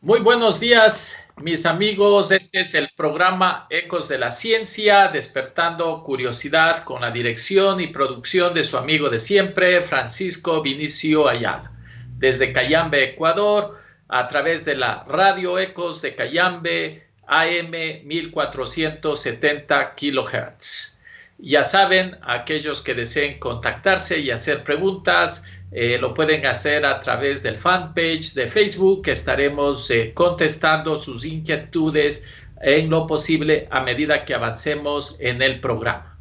Muy buenos días, mis amigos. Este es el programa Ecos de la Ciencia, despertando curiosidad con la dirección y producción de su amigo de siempre, Francisco Vinicio Ayala. Desde Cayambe, Ecuador, a través de la Radio Ecos de Cayambe, AM 1470 kHz. Ya saben, aquellos que deseen contactarse y hacer preguntas, lo pueden hacer a través del fanpage de Facebook, que estaremos contestando sus inquietudes en lo posible a medida que avancemos en el programa.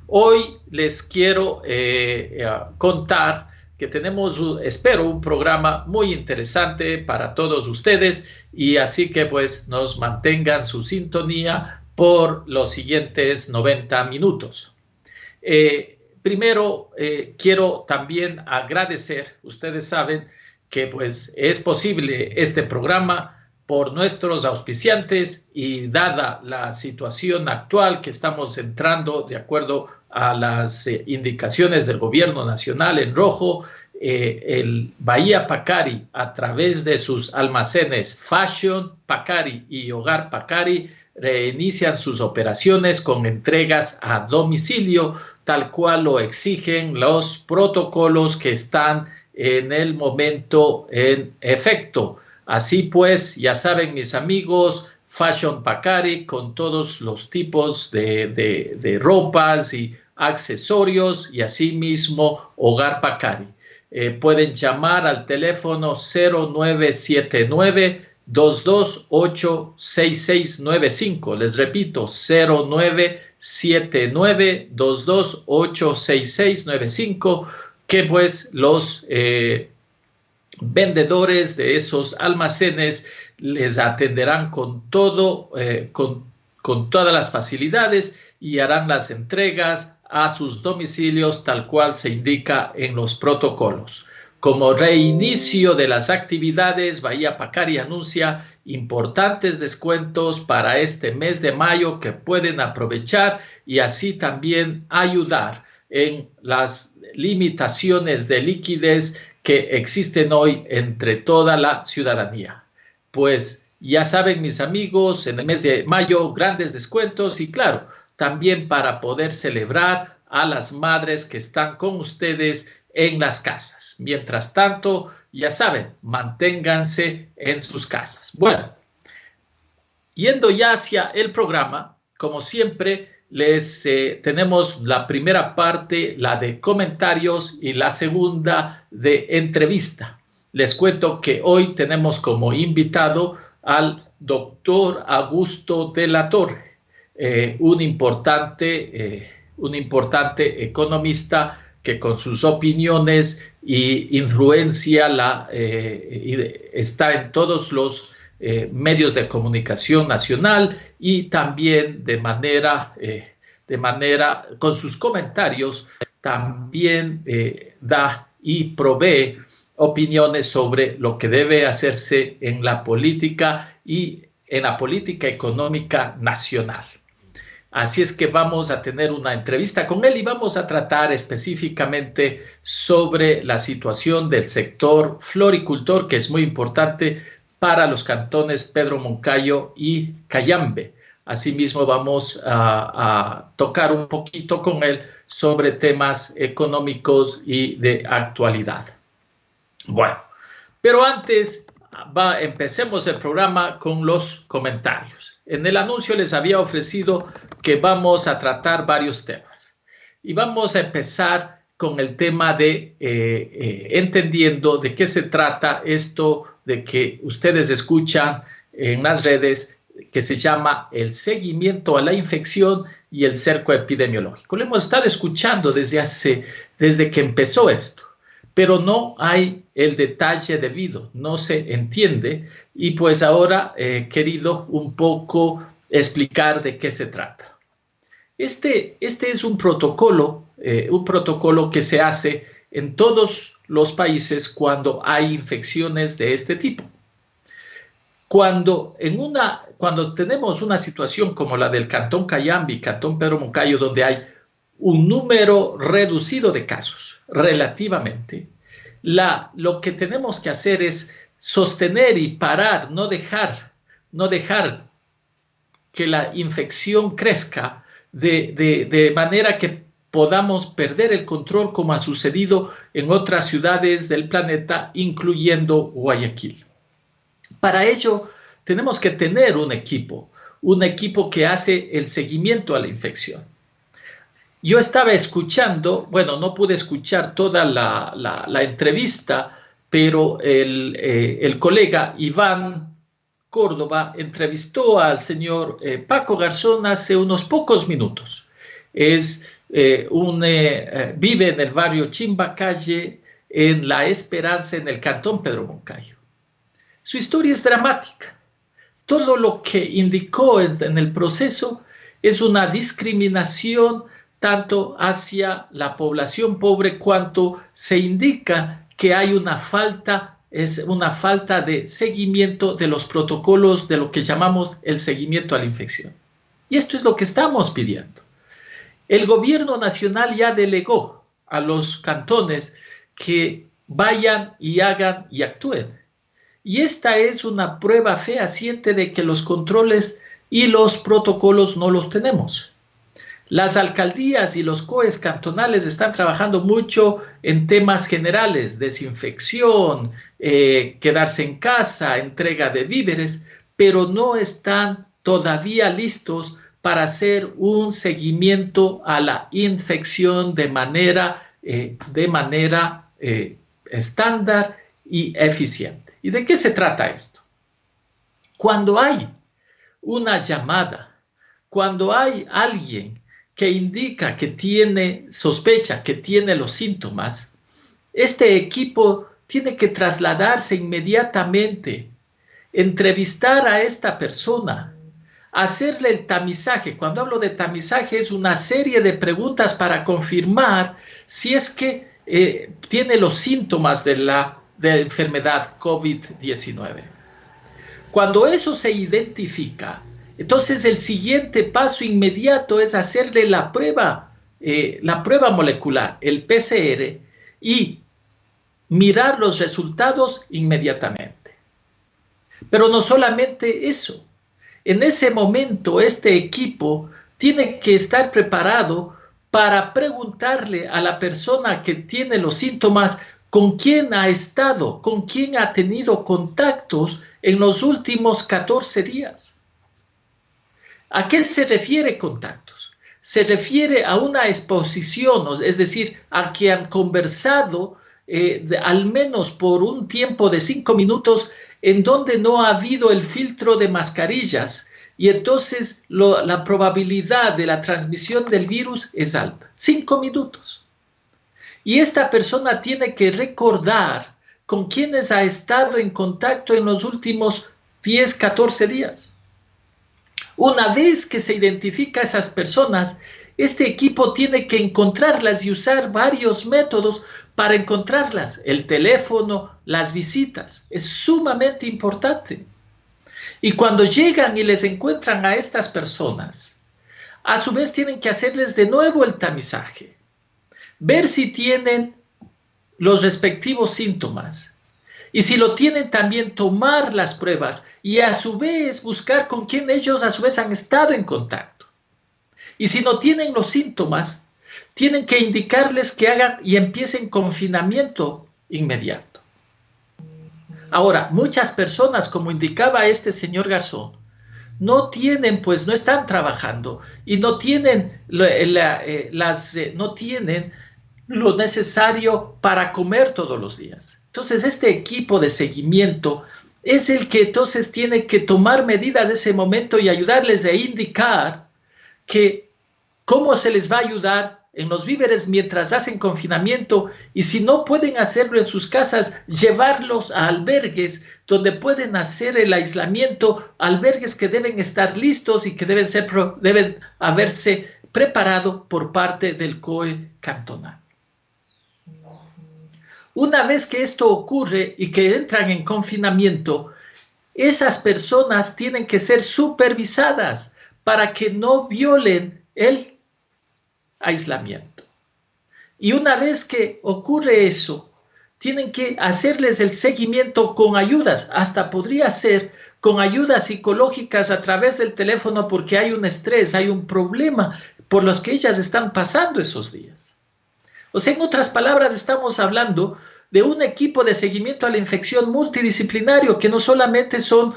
Hoy les quiero contar que tenemos, espero, un programa muy interesante para todos ustedes, y así que pues nos mantengan su sintonía por los siguientes 90 minutos. Primero, quiero también agradecer. Ustedes saben que pues es posible este programa por nuestros auspiciantes, y dada la situación actual que estamos entrando de acuerdo a las indicaciones del gobierno nacional en rojo, el Bahía Pacari, a través de sus almacenes Fashion Pacari y Hogar Pacari, reinician sus operaciones con entregas a domicilio, tal cual lo exigen los protocolos que están en el momento en efecto. Así pues, ya saben, mis amigos, Fashion Pacari, con todos los tipos de ropas y accesorios, y asimismo Hogar Pacari. Pueden llamar al teléfono 0979 228-6695. Les repito, 0979-228-6695, que pues los vendedores de esos almacenes les atenderán con todo, con todas las facilidades, y harán las entregas a sus domicilios tal cual se indica en los protocolos. Como reinicio de las actividades, Bahía Pacari anuncia importantes descuentos para este mes de mayo que pueden aprovechar, y así también ayudar en las limitaciones de liquidez que existen hoy entre toda la ciudadanía. Pues ya saben, mis amigos, en el mes de mayo grandes descuentos, y claro, también para poder celebrar a las madres que están con ustedes en las casas. Mientras tanto, ya saben, manténganse en sus casas. Bueno, yendo ya hacia el programa, como siempre, les tenemos la primera parte, la de comentarios, y la segunda de entrevista. Les cuento que hoy tenemos como invitado al doctor Augusto de la Torre, un importante economista que con sus opiniones y influencia está en todos los medios de comunicación nacional, y también de manera con sus comentarios también da y provee opiniones sobre lo que debe hacerse en la política y en la política económica nacional. Así es que vamos a tener una entrevista con él y vamos a tratar específicamente sobre la situación del sector floricultor, que es muy importante para los cantones Pedro Moncayo y Cayambe. Asimismo, vamos a tocar un poquito con él sobre temas económicos y de actualidad. Bueno, pero antes empecemos el programa con los comentarios. En el anuncio les había ofrecido que vamos a tratar varios temas, y vamos a empezar con el tema de entendiendo de qué se trata esto de que ustedes escuchan en las redes, que se llama el seguimiento a la infección y el cerco epidemiológico. Lo hemos estado escuchando desde que empezó esto, pero no hay el detalle debido, no se entiende, y pues ahora he querido un poco explicar de qué se trata. Este es un protocolo que se hace en todos los países cuando hay infecciones de este tipo. Cuando tenemos una situación como la del Cantón Cayambe y Cantón Pedro Moncayo, donde hay un número reducido de casos relativamente, lo que tenemos que hacer es sostener y parar, no dejar que la infección crezca de manera que podamos perder el control, como ha sucedido en otras ciudades del planeta, incluyendo Guayaquil. Para ello tenemos que tener un equipo que hace el seguimiento a la infección. Yo estaba escuchando, bueno, no pude escuchar toda la entrevista, pero el colega Iván Córdoba entrevistó al señor Paco Garzón hace unos pocos minutos. Vive en el barrio Chimbacalle, en La Esperanza, en el cantón Pedro Moncayo. Su historia es dramática. Todo lo que indicó en el proceso es una discriminación tanto hacia la población pobre, cuanto se indica que hay una falta de seguimiento de los protocolos de lo que llamamos el seguimiento a la infección. Y esto es lo que estamos pidiendo. El gobierno nacional ya delegó a los cantones que vayan y hagan y actúen. Y esta es una prueba fehaciente de que los controles y los protocolos no los tenemos. Las alcaldías y los COEs cantonales están trabajando mucho en temas generales, desinfección, quedarse en casa, entrega de víveres, pero no están todavía listos para hacer un seguimiento a la infección de manera estándar y eficiente. ¿Y de qué se trata esto? Cuando hay una llamada, cuando hay alguien que indica que sospecha que tiene los síntomas, este equipo tiene que trasladarse inmediatamente, entrevistar a esta persona, hacerle el tamizaje. Cuando hablo de tamizaje, es una serie de preguntas para confirmar si es que tiene los síntomas de la enfermedad COVID-19. Cuando eso se identifica, entonces el siguiente paso inmediato es hacerle la prueba molecular, el PCR, y mirar los resultados inmediatamente. Pero no solamente eso. En ese momento este equipo tiene que estar preparado para preguntarle a la persona que tiene los síntomas con quién ha estado, con quién ha tenido contactos en los últimos 14 días. ¿A qué se refiere contactos? Se refiere a una exposición, es decir, a que han conversado al menos por un tiempo de 5 minutos en donde no ha habido el filtro de mascarillas, y entonces la probabilidad de la transmisión del virus es alta. 5 minutos. Y esta persona tiene que recordar con quiénes ha estado en contacto en los últimos 10, 14 días. Una vez que se identifica a esas personas, este equipo tiene que encontrarlas y usar varios métodos para encontrarlas. El teléfono, las visitas, es sumamente importante. Y cuando llegan y les encuentran a estas personas, a su vez tienen que hacerles de nuevo el tamizaje, ver si tienen los respectivos síntomas. Y si lo tienen, también tomar las pruebas y a su vez buscar con quién ellos a su vez han estado en contacto. Y si no tienen los síntomas, tienen que indicarles que hagan y empiecen confinamiento inmediato. Ahora, muchas personas, como indicaba este señor Garzón, no están trabajando y no tienen lo necesario para comer todos los días. Entonces, este equipo de seguimiento es el que entonces tiene que tomar medidas de ese momento y ayudarles a indicar cómo se les va a ayudar en los víveres mientras hacen confinamiento, y si no pueden hacerlo en sus casas, llevarlos a albergues donde pueden hacer el aislamiento, albergues que deben estar listos y que deben haberse preparado por parte del COE cantonal. Una vez que esto ocurre y que entran en confinamiento, esas personas tienen que ser supervisadas para que no violen el aislamiento. Y una vez que ocurre eso, tienen que hacerles el seguimiento con ayudas, hasta podría ser con ayudas psicológicas a través del teléfono porque hay un estrés, hay un problema por los que ellas están pasando esos días. O sea, en otras palabras, estamos hablando de un equipo de seguimiento a la infección multidisciplinario que no solamente son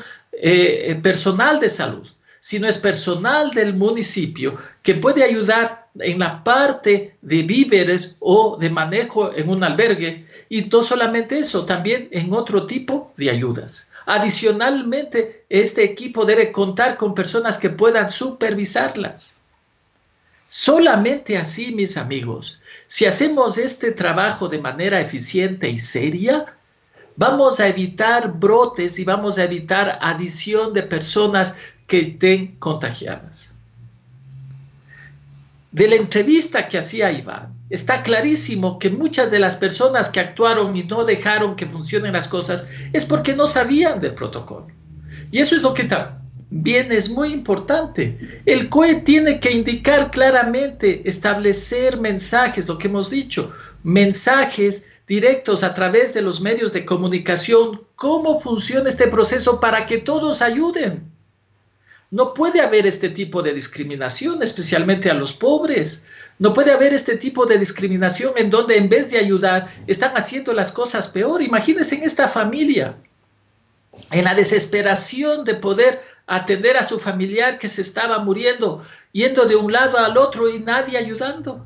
personal de salud, sino es personal del municipio que puede ayudar en la parte de víveres o de manejo en un albergue, y no solamente eso, también en otro tipo de ayudas. Adicionalmente, este equipo debe contar con personas que puedan supervisarlas. Solamente así, mis amigos, si hacemos este trabajo de manera eficiente y seria, vamos a evitar brotes y vamos a evitar adición de personas que estén contagiadas. De la entrevista que hacía Iván, está clarísimo que muchas de las personas que actuaron y no dejaron que funcionen las cosas es porque no sabían del protocolo. Y eso es lo que también es muy importante. El COE tiene que indicar claramente, establecer mensajes, lo que hemos dicho, mensajes directos a través de los medios de comunicación, cómo funciona este proceso para que todos ayuden. No puede haber este tipo de discriminación, especialmente a los pobres. No puede haber este tipo de discriminación en donde en vez de ayudar están haciendo las cosas peor. Imagínense en esta familia, en la desesperación de poder atender a su familiar que se estaba muriendo, yendo de un lado al otro y nadie ayudando.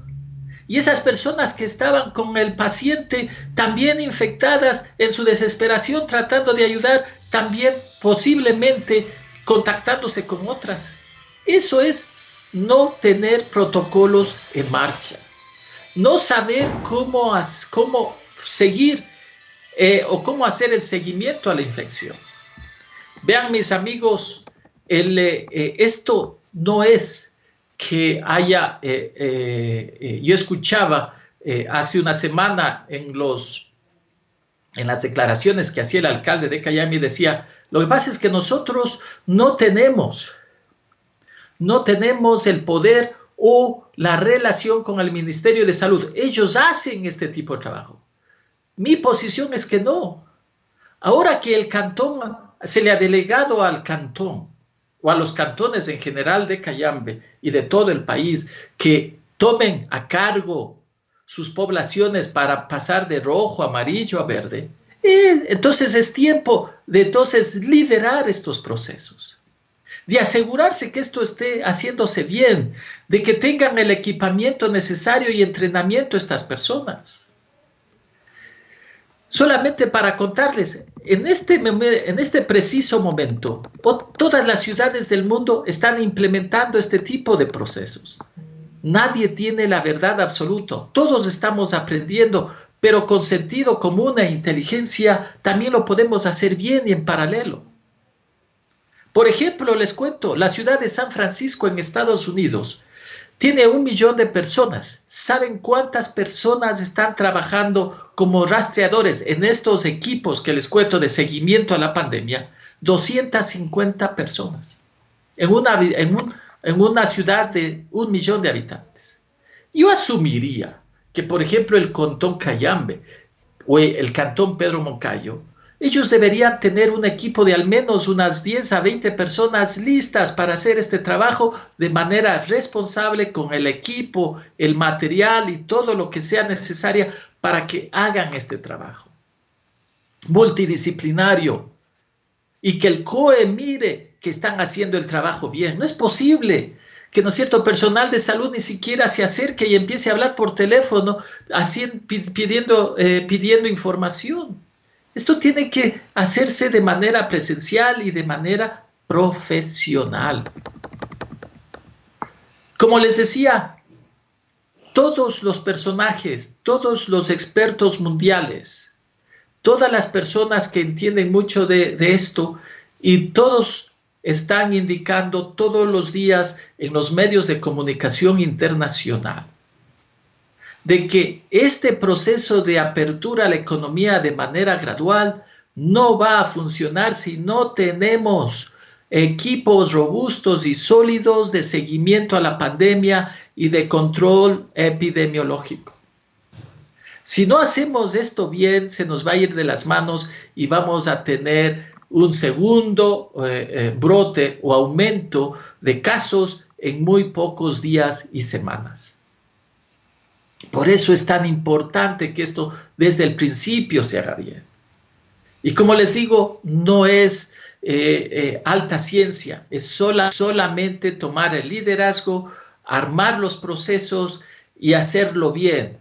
Y esas personas que estaban con el paciente también infectadas en su desesperación tratando de ayudar, también posiblemente contactándose con otras. Eso es no tener protocolos en marcha, no saber cómo seguir o cómo hacer el seguimiento a la infección. Vean, mis amigos, esto no es que haya, yo escuchaba hace una semana en las declaraciones que hacía el alcalde de Cayambe, decía, lo que pasa es que nosotros no tenemos el poder o la relación con el Ministerio de Salud. Ellos hacen este tipo de trabajo. Mi posición es que no. Ahora que el cantón se le ha delegado al cantón o a los cantones en general de Cayambe y de todo el país que tomen a cargo sus poblaciones para pasar de rojo, amarillo a verde, entonces es tiempo de liderar estos procesos, de asegurarse que esto esté haciéndose bien, de que tengan el equipamiento necesario y entrenamiento estas personas. Solamente para contarles, en este preciso momento, todas las ciudades del mundo están implementando este tipo de procesos. Nadie tiene la verdad absoluta, todos estamos aprendiendo, pero con sentido común e inteligencia también lo podemos hacer bien y en paralelo. Por ejemplo, les cuento, la ciudad de San Francisco en Estados Unidos tiene 1 millón de personas. ¿Saben cuántas personas están trabajando como rastreadores en estos equipos que les cuento de seguimiento a la pandemia? 250 personas en una ciudad de 1 millón de habitantes. Yo asumiría que, por ejemplo, el cantón Cayambe o el cantón Pedro Moncayo, ellos deberían tener un equipo de al menos unas 10 a 20 personas listas para hacer este trabajo de manera responsable, con el equipo, el material y todo lo que sea necesario para que hagan este trabajo multidisciplinario y que el COE mire que están haciendo el trabajo bien. No es posible que, ¿no es cierto?, personal de salud ni siquiera se acerque y empiece a hablar por teléfono pidiendo información. Esto tiene que hacerse de manera presencial y de manera profesional. Como les decía, todos los personajes, todos los expertos mundiales, todas las personas que entienden mucho de esto, y todos están indicando todos los días en los medios de comunicación internacional de que este proceso de apertura a la economía de manera gradual no va a funcionar si no tenemos equipos robustos y sólidos de seguimiento a la pandemia y de control epidemiológico. Si no hacemos esto bien, se nos va a ir de las manos y vamos a tener un segundo brote o aumento de casos en muy pocos días y semanas. Por eso es tan importante que esto desde el principio se haga bien. Y como les digo, no es alta ciencia, es solamente tomar el liderazgo, armar los procesos y hacerlo bien.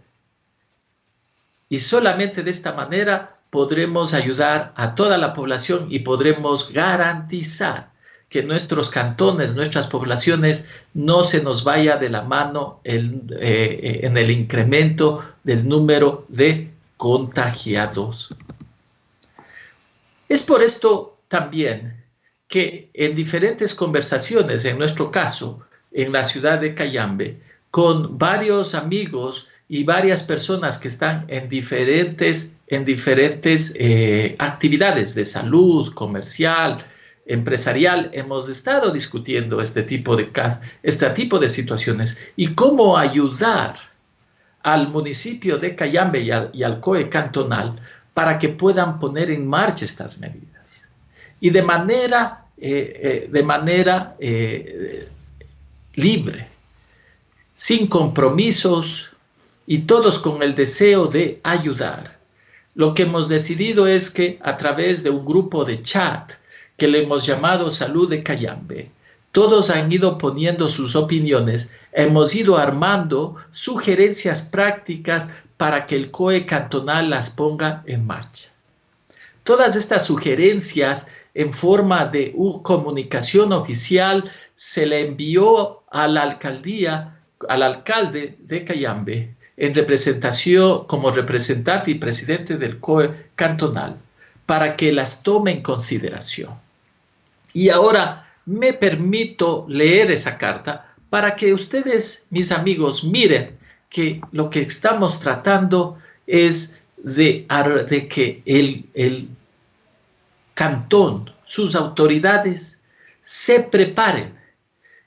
Y solamente de esta manera podremos ayudar a toda la población y podremos garantizar que nuestros cantones, nuestras poblaciones, no se nos vaya de la mano en el incremento del número de contagiados. Es por esto también que en diferentes conversaciones, en nuestro caso, en la ciudad de Cayambe, con varios amigos y varias personas que están en diferentes actividades de salud, comercial, empresarial, hemos estado discutiendo este tipo de situaciones y cómo ayudar al municipio de Cayambe y al COE cantonal para que puedan poner en marcha estas medidas. Y de manera libre, sin compromisos y todos con el deseo de ayudar. Lo que hemos decidido es que a través de un grupo de chat que le hemos llamado Salud de Cayambe, todos han ido poniendo sus opiniones, hemos ido armando sugerencias prácticas para que el COE cantonal las ponga en marcha. Todas estas sugerencias en forma de comunicación oficial se le envió a la alcaldía, al alcalde de Cayambe, en representación como representante y presidente del COE cantonal, para que las tome en consideración. Y ahora me permito leer esa carta para que ustedes, mis amigos, miren que lo que estamos tratando es de que el cantón, sus autoridades, se preparen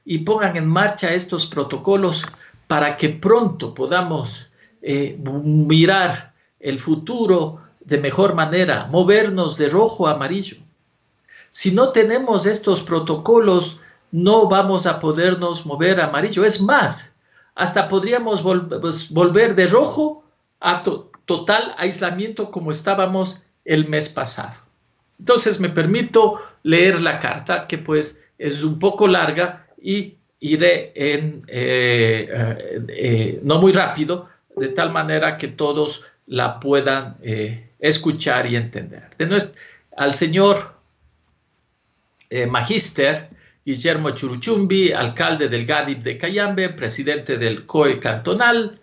y pongan en marcha estos protocolos para que pronto podamos mirar el futuro de mejor manera, movernos de rojo a amarillo. Si no tenemos estos protocolos, no vamos a podernos mover a amarillo. Es más, hasta podríamos volver de rojo a total aislamiento como estábamos el mes pasado. Entonces me permito leer la carta, que pues es un poco larga y iré no muy rápido, de tal manera que todos la puedan escuchar y entender. Al señor Magíster Guillermo Churuchumbi, alcalde del GADIP de Cayambe, presidente del COE cantonal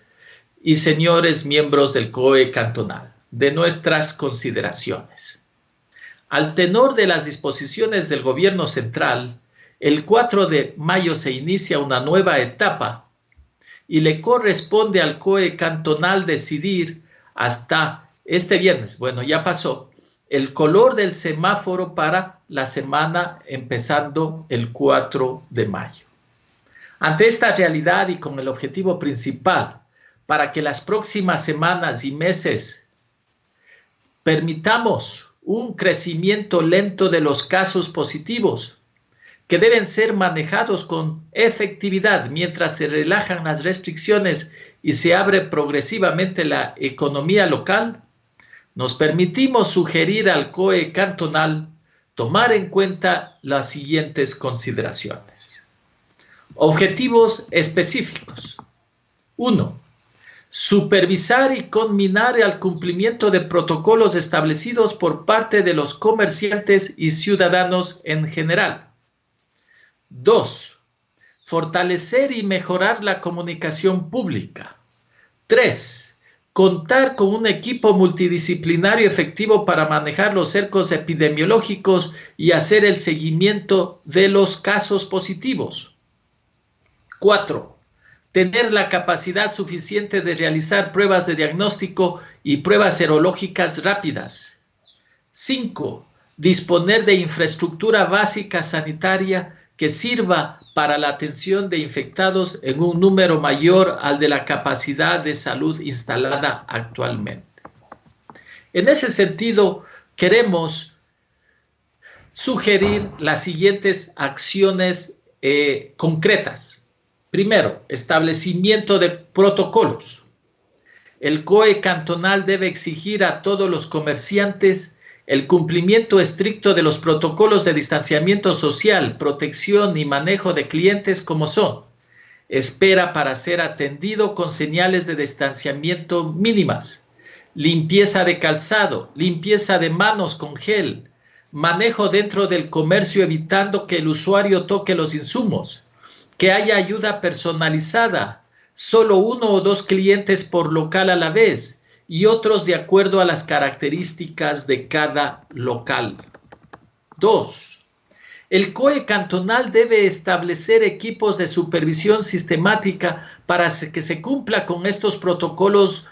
y señores miembros del COE cantonal, de nuestras consideraciones. Al tenor de las disposiciones del gobierno central, el 4 de mayo se inicia una nueva etapa y le corresponde al COE cantonal decidir hasta este viernes, bueno, ya pasó, el color del semáforo para la semana empezando el 4 de mayo. Ante esta realidad y con el objetivo principal para que las próximas semanas y meses permitamos un crecimiento lento de los casos positivos que deben ser manejados con efectividad mientras se relajan las restricciones y se abre progresivamente la economía local, nos permitimos sugerir al COE cantonal tomar en cuenta las siguientes consideraciones. Objetivos específicos. 1. Supervisar y conminar al cumplimiento de protocolos establecidos por parte de los comerciantes y ciudadanos en general. 2. Fortalecer y mejorar la comunicación pública. 3. Contar con un equipo multidisciplinario efectivo para manejar los cercos epidemiológicos y hacer el seguimiento de los casos positivos. 4. Tener la capacidad suficiente de realizar pruebas de diagnóstico y pruebas serológicas rápidas. 5. Disponer de infraestructura básica sanitaria que sirva para la atención de infectados en un número mayor al de la capacidad de salud instalada actualmente. En ese sentido, queremos sugerir las siguientes acciones concretas. Primero, establecimiento de protocolos. El COE cantonal debe exigir a todos los comerciantes el cumplimiento estricto de los protocolos de distanciamiento social, protección y manejo de clientes como son: espera para ser atendido con señales de distanciamiento mínimas, limpieza de calzado, limpieza de manos con gel, manejo dentro del comercio evitando que el usuario toque los insumos, que haya ayuda personalizada, solo 1 o 2 clientes por local a la vez y otros de acuerdo a las características de cada local. 2. El COE cantonal debe establecer equipos de supervisión sistemática para que se cumpla con estos protocolos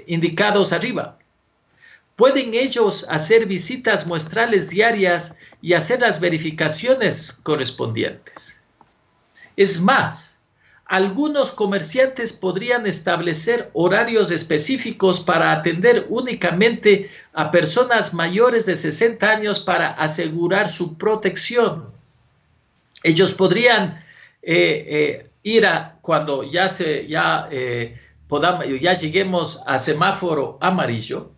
indicados arriba. Pueden ellos hacer visitas muestrales diarias y hacer las verificaciones correspondientes. Es más, algunos comerciantes podrían establecer horarios específicos para atender únicamente a personas mayores de 60 años para asegurar su protección. Ellos podrían ir cuando ya lleguemos a semáforo amarillo.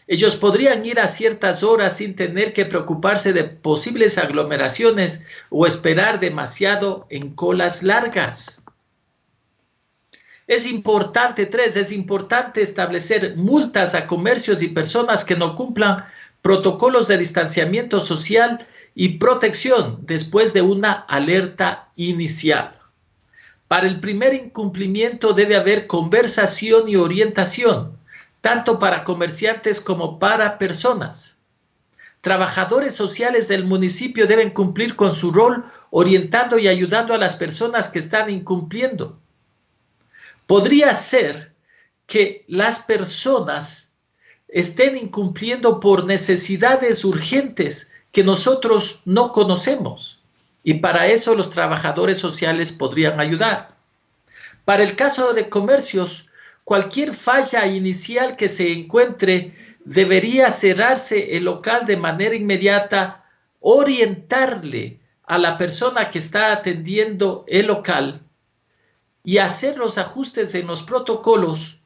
Ellos podrían ir a ciertas horas sin tener que preocuparse de posibles aglomeraciones o esperar demasiado en colas largas. Es importante establecer multas a comercios y personas que no cumplan protocolos de distanciamiento social y protección después de una alerta inicial. Para el primer incumplimiento debe haber conversación y orientación, tanto para comerciantes como para personas. Trabajadores sociales del municipio deben cumplir con su rol orientando y ayudando a las personas que están incumpliendo. Podría ser que las personas estén incumpliendo por necesidades urgentes que nosotros no conocemos, y para eso los trabajadores sociales podrían ayudar. Para el caso de comercios, cualquier falla inicial que se encuentre debería cerrarse el local de manera inmediata, orientarle a la persona que está atendiendo el local y hacer los ajustes en los protocolos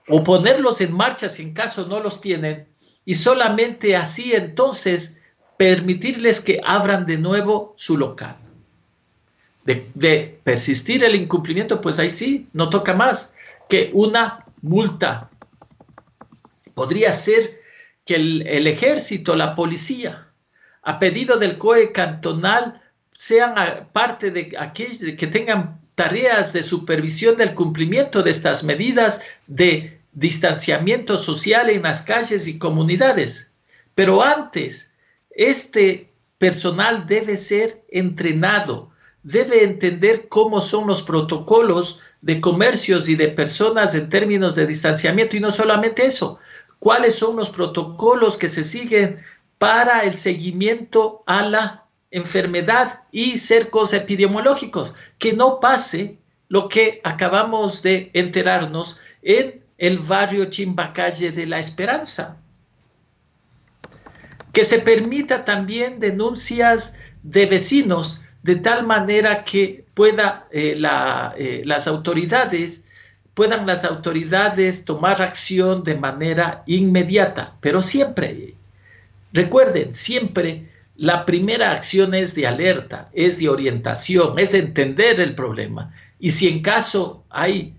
o ponerlos en marcha si en caso no los tienen, y solamente así entonces permitirles que abran de nuevo su local. De persistir el incumplimiento, pues ahí sí, no toca más que una multa. Podría ser que el ejército, la policía, a pedido del COE cantonal, sean parte de aquellos que tengan tareas de supervisión del cumplimiento de estas medidas de distanciamiento social en las calles y comunidades. Pero antes, este personal debe ser entrenado, debe entender cómo son los protocolos de comercios y de personas en términos de distanciamiento, y no solamente eso, cuáles son los protocolos que se siguen para el seguimiento a la enfermedad y cercos epidemiológicos, que no pase lo que acabamos de enterarnos en el barrio Chimbacalle de La Esperanza. Que se permita también denuncias de vecinos de tal manera que puedan las autoridades tomar acción de manera inmediata, pero siempre, recuerden, siempre la primera acción es de alerta, es de orientación, es de entender el problema. Y si en caso hay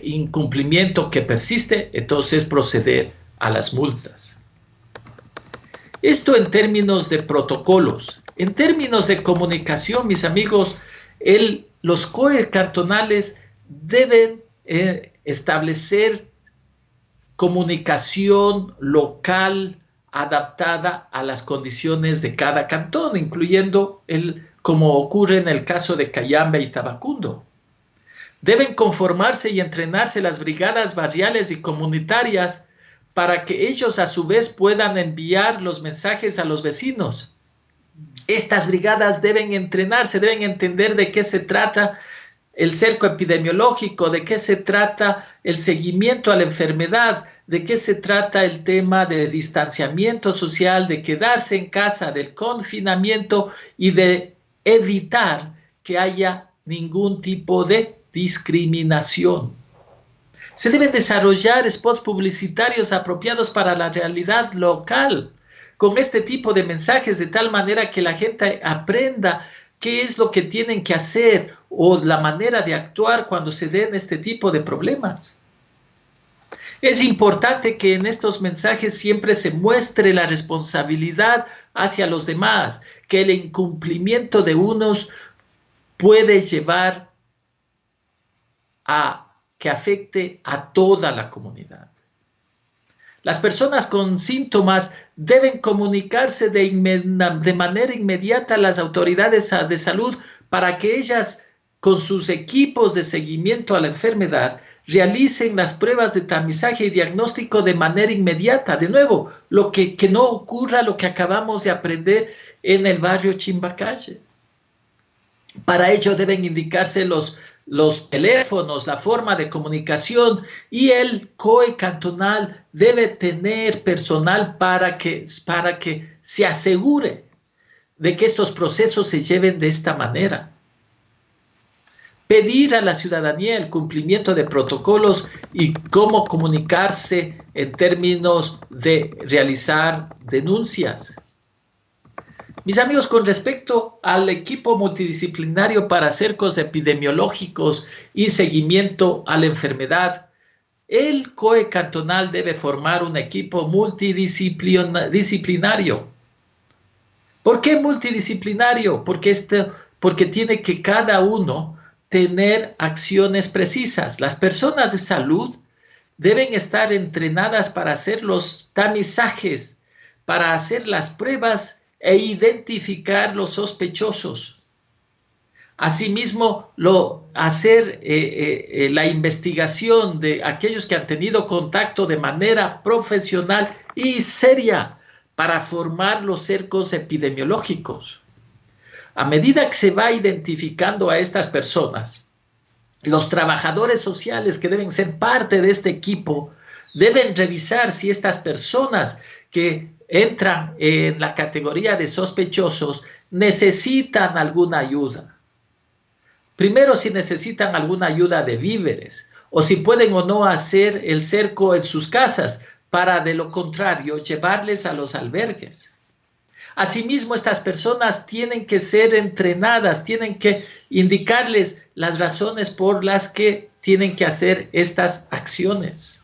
incumplimiento que persiste, entonces proceder a las multas. Esto en términos de protocolos. En términos de comunicación, mis amigos, los COE cantonales deben establecer comunicación local adaptada a las condiciones de cada cantón, incluyendo como ocurre en el caso de Cayambe y Tabacundo. Deben conformarse y entrenarse las brigadas barriales y comunitarias para que ellos a su vez puedan enviar los mensajes a los vecinos Estas brigadas deben entrenarse, deben entender de qué se trata el cerco epidemiológico, de qué se trata el seguimiento a la enfermedad, de qué se trata el tema de distanciamiento social, de quedarse en casa, del confinamiento y de evitar que haya ningún tipo de discriminación. Se deben desarrollar spots publicitarios apropiados para la realidad local, con este tipo de mensajes, de tal manera que la gente aprenda qué es lo que tienen que hacer o la manera de actuar cuando se den este tipo de problemas. Es importante que en estos mensajes siempre se muestre la responsabilidad hacia los demás, que el incumplimiento de unos puede llevar a que afecte a toda la comunidad. Las personas con síntomas deben comunicarse de manera inmediata a las autoridades de salud para que ellas, con sus equipos de seguimiento a la enfermedad, realicen las pruebas de tamizaje y diagnóstico de manera inmediata. De nuevo, que no ocurra lo que acabamos de aprender en el barrio Chimbacalle. Para ello deben indicarse los teléfonos, la forma de comunicación, y el COE cantonal debe tener personal para que se asegure de que estos procesos se lleven de esta manera. Pedir a la ciudadanía el cumplimiento de protocolos y cómo comunicarse en términos de realizar denuncias. Mis amigos, con respecto al equipo multidisciplinario para cercos epidemiológicos y seguimiento a la enfermedad, el COE cantonal debe formar un equipo multidisciplinario. ¿Por qué multidisciplinario? Porque tiene que cada uno tener acciones precisas. Las personas de salud deben estar entrenadas para hacer los tamizajes, para hacer las pruebas e identificar los sospechosos. Asimismo, hacer la investigación de aquellos que han tenido contacto de manera profesional y seria para formar los cercos epidemiológicos. A medida que se va identificando a estas personas, los trabajadores sociales que deben ser parte de este equipo deben revisar si estas personas que entran en la categoría de sospechosos necesitan alguna ayuda. Primero, si necesitan alguna ayuda de víveres o si pueden o no hacer el cerco en sus casas para, de lo contrario, llevarles a los albergues. Asimismo, estas personas tienen que ser entrenadas, tienen que indicarles las razones por las que tienen que hacer estas acciones.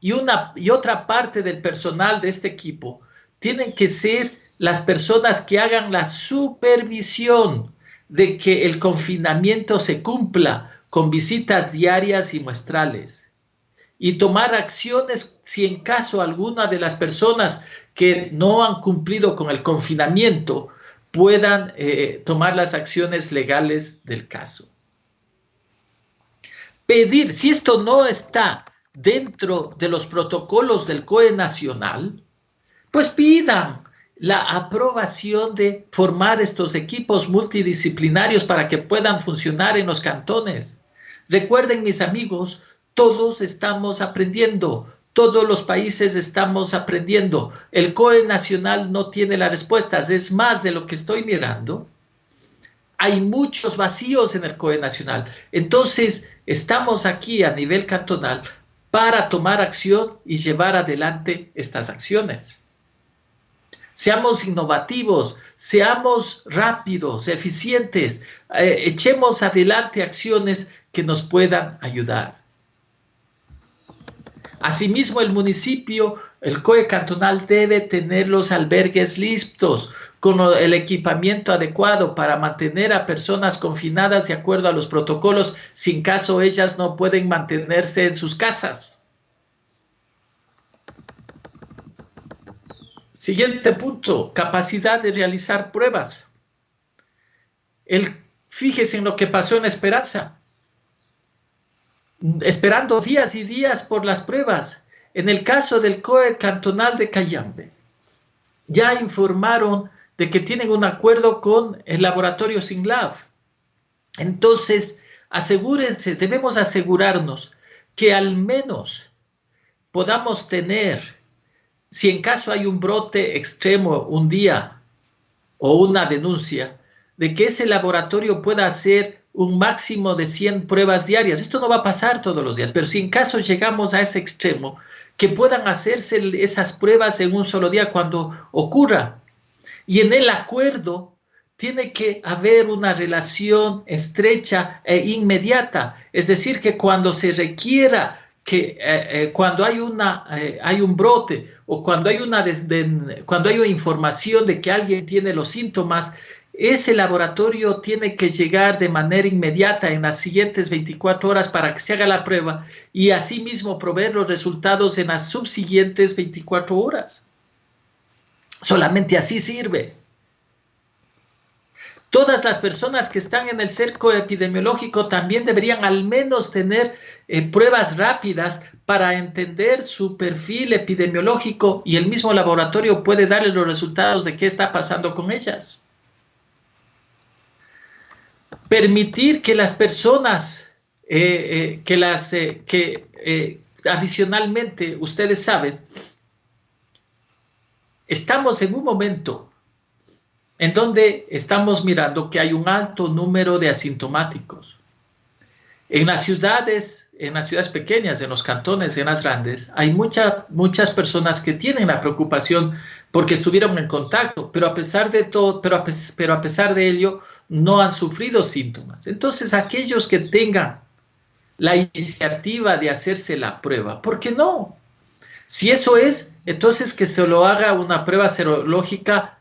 Y otra parte del personal de este equipo tienen que ser las personas que hagan la supervisión de que el confinamiento se cumpla con visitas diarias y muestrales, y tomar acciones si en caso alguna de las personas que no han cumplido con el confinamiento puedan tomar las acciones legales del caso. Pedir, si esto no está dentro de los protocolos del COE nacional, pues pidan la aprobación de formar estos equipos multidisciplinarios para que puedan funcionar en los cantones. Recuerden, mis amigos, todos estamos aprendiendo, todos los países estamos aprendiendo. El COE nacional no tiene las respuestas, es más de lo que estoy mirando. Hay muchos vacíos en el COE nacional. Entonces, estamos aquí a nivel cantonal para tomar acción y llevar adelante estas acciones. Seamos innovativos, seamos rápidos, eficientes, echemos adelante acciones que nos puedan ayudar. Asimismo, el municipio, el COE cantonal debe tener los albergues listos con el equipamiento adecuado para mantener a personas confinadas de acuerdo a los protocolos, si en caso ellas no pueden mantenerse en sus casas. Siguiente punto, capacidad de realizar pruebas. Fíjese en lo que pasó en Esperanza. Esperando días y días por las pruebas. En el caso del COE cantonal de Cayambe, ya informaron de que tienen un acuerdo con el laboratorio SYNLAB. Entonces, asegúrense, debemos asegurarnos que al menos podamos tener, si en caso hay un brote extremo un día o una denuncia, de que ese laboratorio pueda hacer un máximo de 100 pruebas diarias. Esto no va a pasar todos los días, pero si en caso llegamos a ese extremo, que puedan hacerse esas pruebas en un solo día cuando ocurra. Y en el acuerdo tiene que haber una relación estrecha e inmediata. Es decir, que cuando se requiera, que cuando hay un brote o cuando hay cuando hay una información de que alguien tiene los síntomas, ese laboratorio tiene que llegar de manera inmediata en las siguientes 24 horas para que se haga la prueba y asimismo proveer los resultados en las subsiguientes 24 horas. Solamente así sirve. Todas las personas que están en el cerco epidemiológico también deberían al menos tener pruebas rápidas para entender su perfil epidemiológico y el mismo laboratorio puede darle los resultados de qué está pasando con ellas. Permitir que las personas, adicionalmente, ustedes saben, estamos en un momento en donde estamos mirando que hay un alto número de asintomáticos. En las ciudades pequeñas, en los cantones, en las grandes, hay muchas personas que tienen la preocupación porque estuvieron en contacto, pero a pesar de todo, pero a pesar de ello, no han sufrido síntomas. Entonces, aquellos que tengan la iniciativa de hacerse la prueba, ¿por qué no? Si eso es, entonces que se lo haga una prueba serológica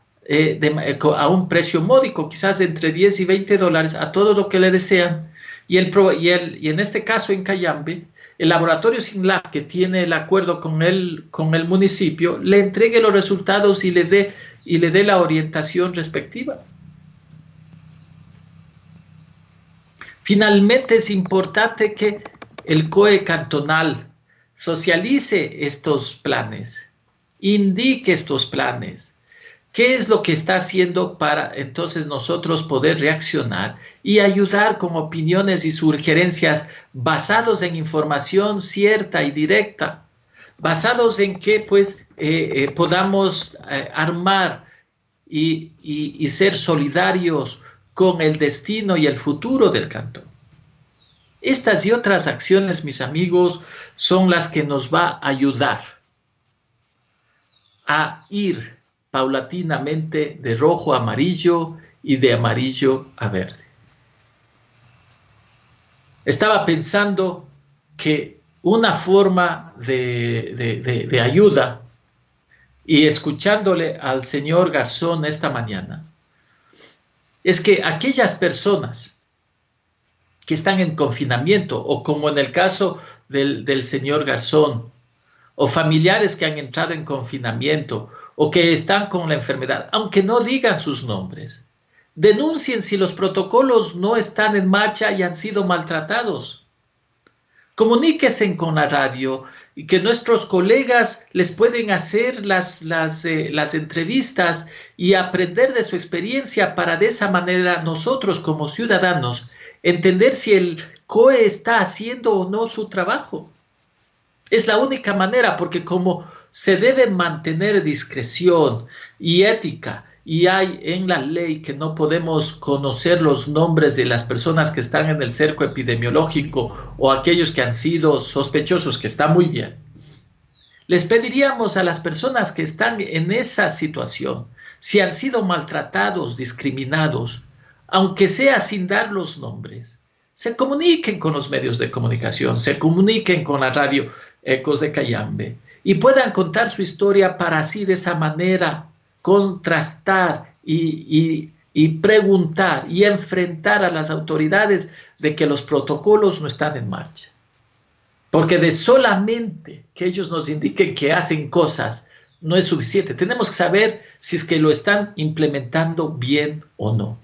a un precio módico, quizás entre 10 y 20 dólares a todo lo que le desean. Y en este caso en Cayambe, el laboratorio SYNLAB, que tiene el acuerdo con el municipio, le entregue los resultados y le dé la orientación respectiva. Finalmente, es importante que el COE cantonal socialice estos planes, indique estos planes. ¿Qué es lo que está haciendo para entonces nosotros poder reaccionar y ayudar con opiniones y sugerencias basados en información cierta y directa, basados en que pues podamos armar y ser solidarios con el destino y el futuro del cantón? Estas y otras acciones, mis amigos, son las que nos va a ayudar a ir paulatinamente de rojo a amarillo y de amarillo a verde. Estaba pensando que una forma de ayuda, y escuchándole al señor Garzón esta mañana, es que aquellas personas que están en confinamiento, o como en el caso del señor Garzón, o familiares que han entrado en confinamiento, o que están con la enfermedad, aunque no digan sus nombres, denuncien si los protocolos no están en marcha y han sido maltratados. Comuníquense con la radio y que nuestros colegas les pueden hacer las entrevistas y aprender de su experiencia para de esa manera nosotros como ciudadanos entender si el COE está haciendo o no su trabajo. Es la única manera, porque como se debe mantener discreción y ética, y hay en la ley que no podemos conocer los nombres de las personas que están en el cerco epidemiológico o aquellos que han sido sospechosos, que está muy bien, les pediríamos a las personas que están en esa situación, si han sido maltratados, discriminados, aunque sea sin dar los nombres, se comuniquen con los medios de comunicación, se comuniquen con la radio Ecos de Cayambe y puedan contar su historia para así de esa manera contrastar y preguntar y enfrentar a las autoridades de que los protocolos no están en marcha. Porque de solamente que ellos nos indiquen que hacen cosas no es suficiente. Tenemos que saber si es que lo están implementando bien o no.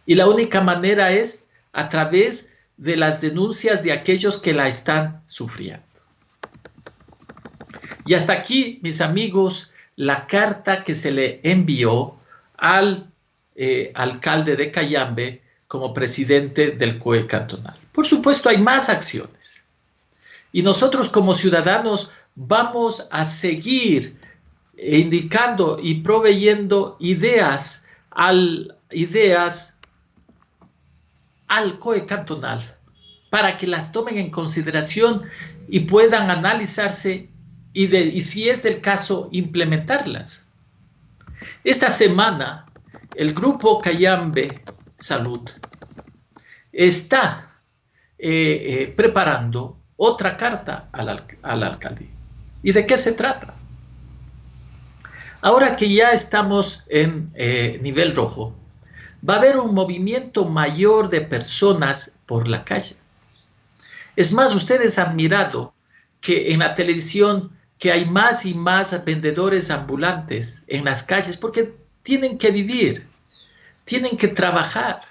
Y la única manera es a través de las denuncias de aquellos que la están sufriendo. Y hasta aquí, mis amigos, la carta que se le envió al alcalde de Cayambe como presidente del COE cantonal. Por supuesto, hay más acciones. Y nosotros como ciudadanos vamos a seguir indicando y proveyendo ideas al COE cantonal para que las tomen en consideración y puedan analizarse y si es del caso, implementarlas. Esta semana, el Grupo Cayambe Salud está preparando otra carta al alcalde. ¿Y de qué se trata? Ahora que ya estamos en nivel rojo, va a haber un movimiento mayor de personas por la calle. Es más, ustedes han mirado que en la televisión que hay más y más vendedores ambulantes en las calles porque tienen que vivir, tienen que trabajar.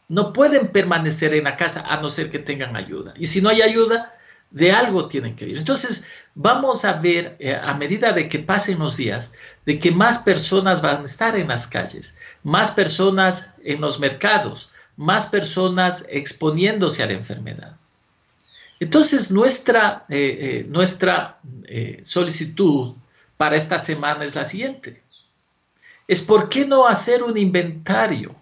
No pueden permanecer en la casa a no ser que tengan ayuda. Y si no hay ayuda, de algo tienen que vivir. Entonces, vamos a ver, a medida de que pasen los días, de que más personas van a estar en las calles, más personas en los mercados, más personas exponiéndose a la enfermedad. Entonces, nuestra solicitud para esta semana es la siguiente. Es ¿por qué no hacer un inventario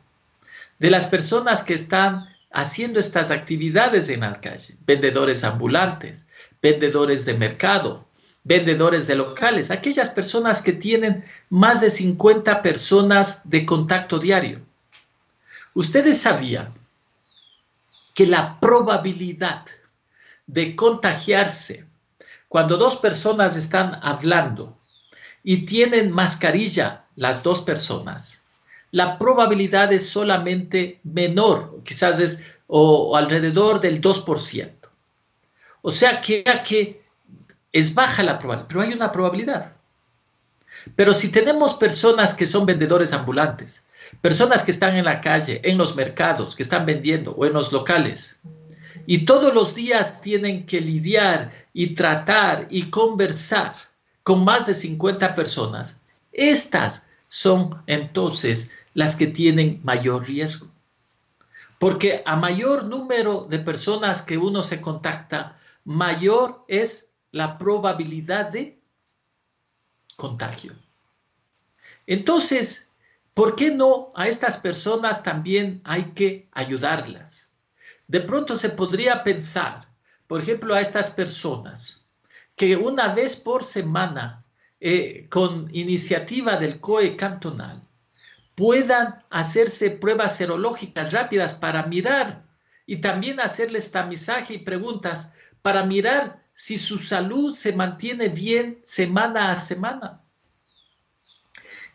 de las personas que están haciendo estas actividades en la calle? Vendedores ambulantes, vendedores de mercado, vendedores de locales, aquellas personas que tienen más de 50 personas de contacto diario. Ustedes sabían que la probabilidad de contagiarse cuando dos personas están hablando y tienen mascarilla las dos personas, la probabilidad es solamente menor, quizás es o alrededor del 2%. O sea que es baja la probabilidad, pero hay una probabilidad. Pero si tenemos personas que son vendedores ambulantes, personas que están en la calle, en los mercados, que están vendiendo o en los locales, y todos los días tienen que lidiar y tratar y conversar con más de 50 personas, estas son entonces las que tienen mayor riesgo. Porque a mayor número de personas que uno se contacta, mayor es la probabilidad de contagio. Entonces, ¿por qué no a estas personas también hay que ayudarlas? De pronto se podría pensar, por ejemplo, a estas personas que una vez por semana, con iniciativa del COE cantonal, puedan hacerse pruebas serológicas rápidas para mirar y también hacerles tamizaje y preguntas para mirar si su salud se mantiene bien semana a semana.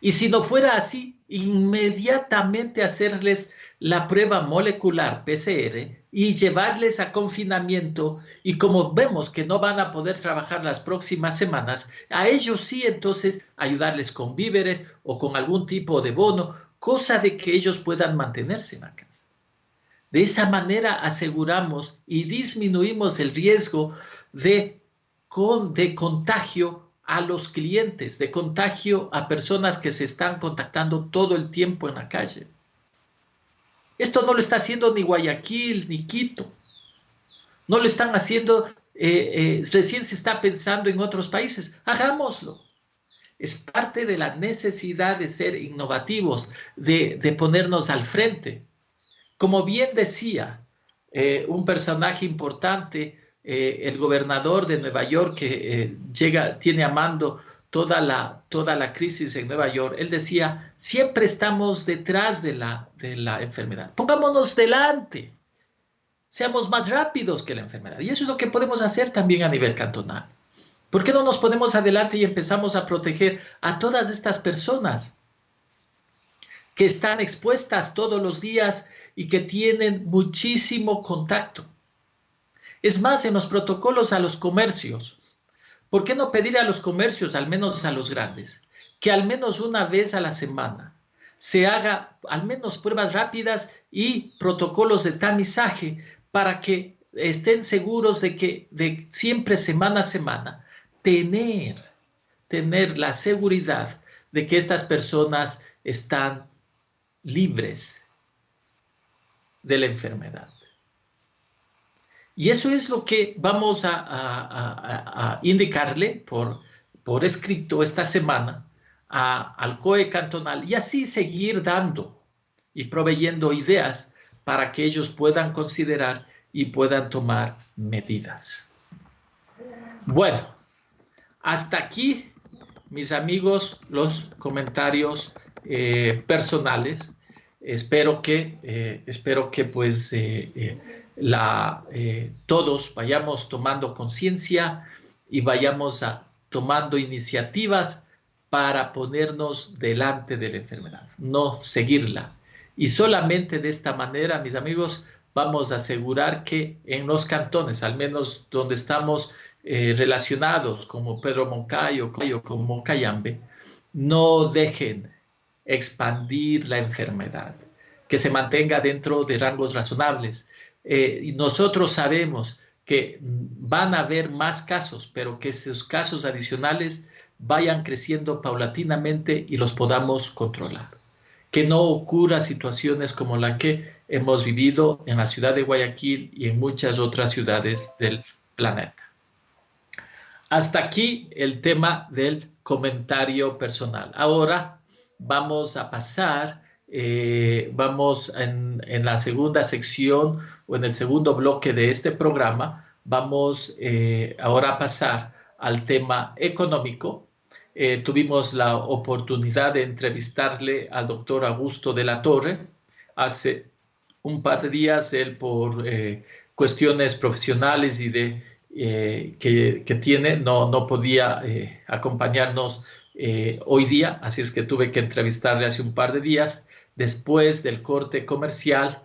Y si no fuera así, inmediatamente hacerles la prueba molecular PCR y llevarles a confinamiento. Y como vemos que no van a poder trabajar las próximas semanas, a ellos sí entonces ayudarles con víveres o con algún tipo de bono, cosa de que ellos puedan mantenerse en la casa. De esa manera aseguramos y disminuimos el riesgo de contagio a los clientes, de contagio a personas que se están contactando todo el tiempo en la calle. Esto no lo está haciendo ni Guayaquil ni Quito. No lo están haciendo, recién se está pensando en otros países. Hagámoslo. Es parte de la necesidad de ser innovativos, de ponernos al frente. Como bien decía un personaje importante, el gobernador de Nueva York que tiene a mando toda la crisis en Nueva York, él decía, siempre estamos detrás de la enfermedad. Pongámonos delante, seamos más rápidos que la enfermedad. Y eso es lo que podemos hacer también a nivel cantonal. ¿Por qué no nos ponemos adelante y empezamos a proteger a todas estas personas que están expuestas todos los días y que tienen muchísimo contacto? Es más, en los protocolos a los comercios, ¿por qué no pedir a los comercios, al menos a los grandes, que al menos una vez a la semana se haga al menos pruebas rápidas y protocolos de tamizaje para que estén seguros de que siempre semana a semana tener tener la seguridad de que estas personas están libres de la enfermedad. Y eso es lo que vamos a indicarle por escrito esta semana al COE cantonal, y así seguir dando y proveyendo ideas para que ellos puedan considerar y puedan tomar medidas. Bueno, hasta aquí, mis amigos, los comentarios personales. Espero que pues todos vayamos tomando conciencia y vayamos tomando iniciativas para ponernos delante de la enfermedad, no seguirla. Y solamente de esta manera, mis amigos, vamos a asegurar que en los cantones, al menos donde estamos relacionados, como Pedro Moncayo, como Cayambe, no dejen expandir la enfermedad, que se mantenga dentro de rangos razonables. Y nosotros sabemos que van a haber más casos, pero que esos casos adicionales vayan creciendo paulatinamente y los podamos controlar. Que no ocurran situaciones como la que hemos vivido en la ciudad de Guayaquil y en muchas otras ciudades del planeta. Hasta aquí el tema del comentario personal. Ahora vamos a pasar, vamos en la segunda sección o en el segundo bloque de este programa, vamos ahora a pasar al tema económico. Tuvimos la oportunidad de entrevistarle al doctor Augusto de la Torre hace un par de días. Él por cuestiones profesionales y que tiene no podía acompañarnos hoy día, así es que tuve que entrevistarle hace un par de días. Después del corte comercial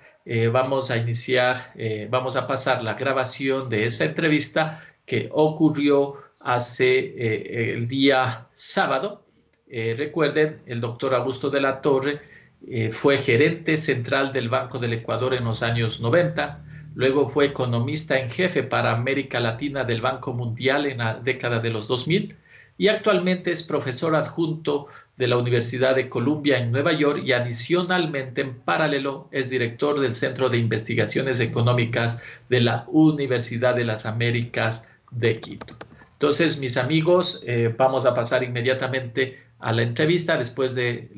vamos a pasar la grabación de esta entrevista que ocurrió hace el día sábado. Recuerden, el doctor Augusto de la Torre fue gerente central del Banco del Ecuador en los años 90, luego fue economista en jefe para América Latina del Banco Mundial en la década de los 2000 y actualmente es profesor adjunto de la Universidad de Columbia en Nueva York y adicionalmente en paralelo es director del Centro de Investigaciones Económicas de la Universidad de las Américas de Quito. Entonces, mis amigos, vamos a pasar inmediatamente a la entrevista después de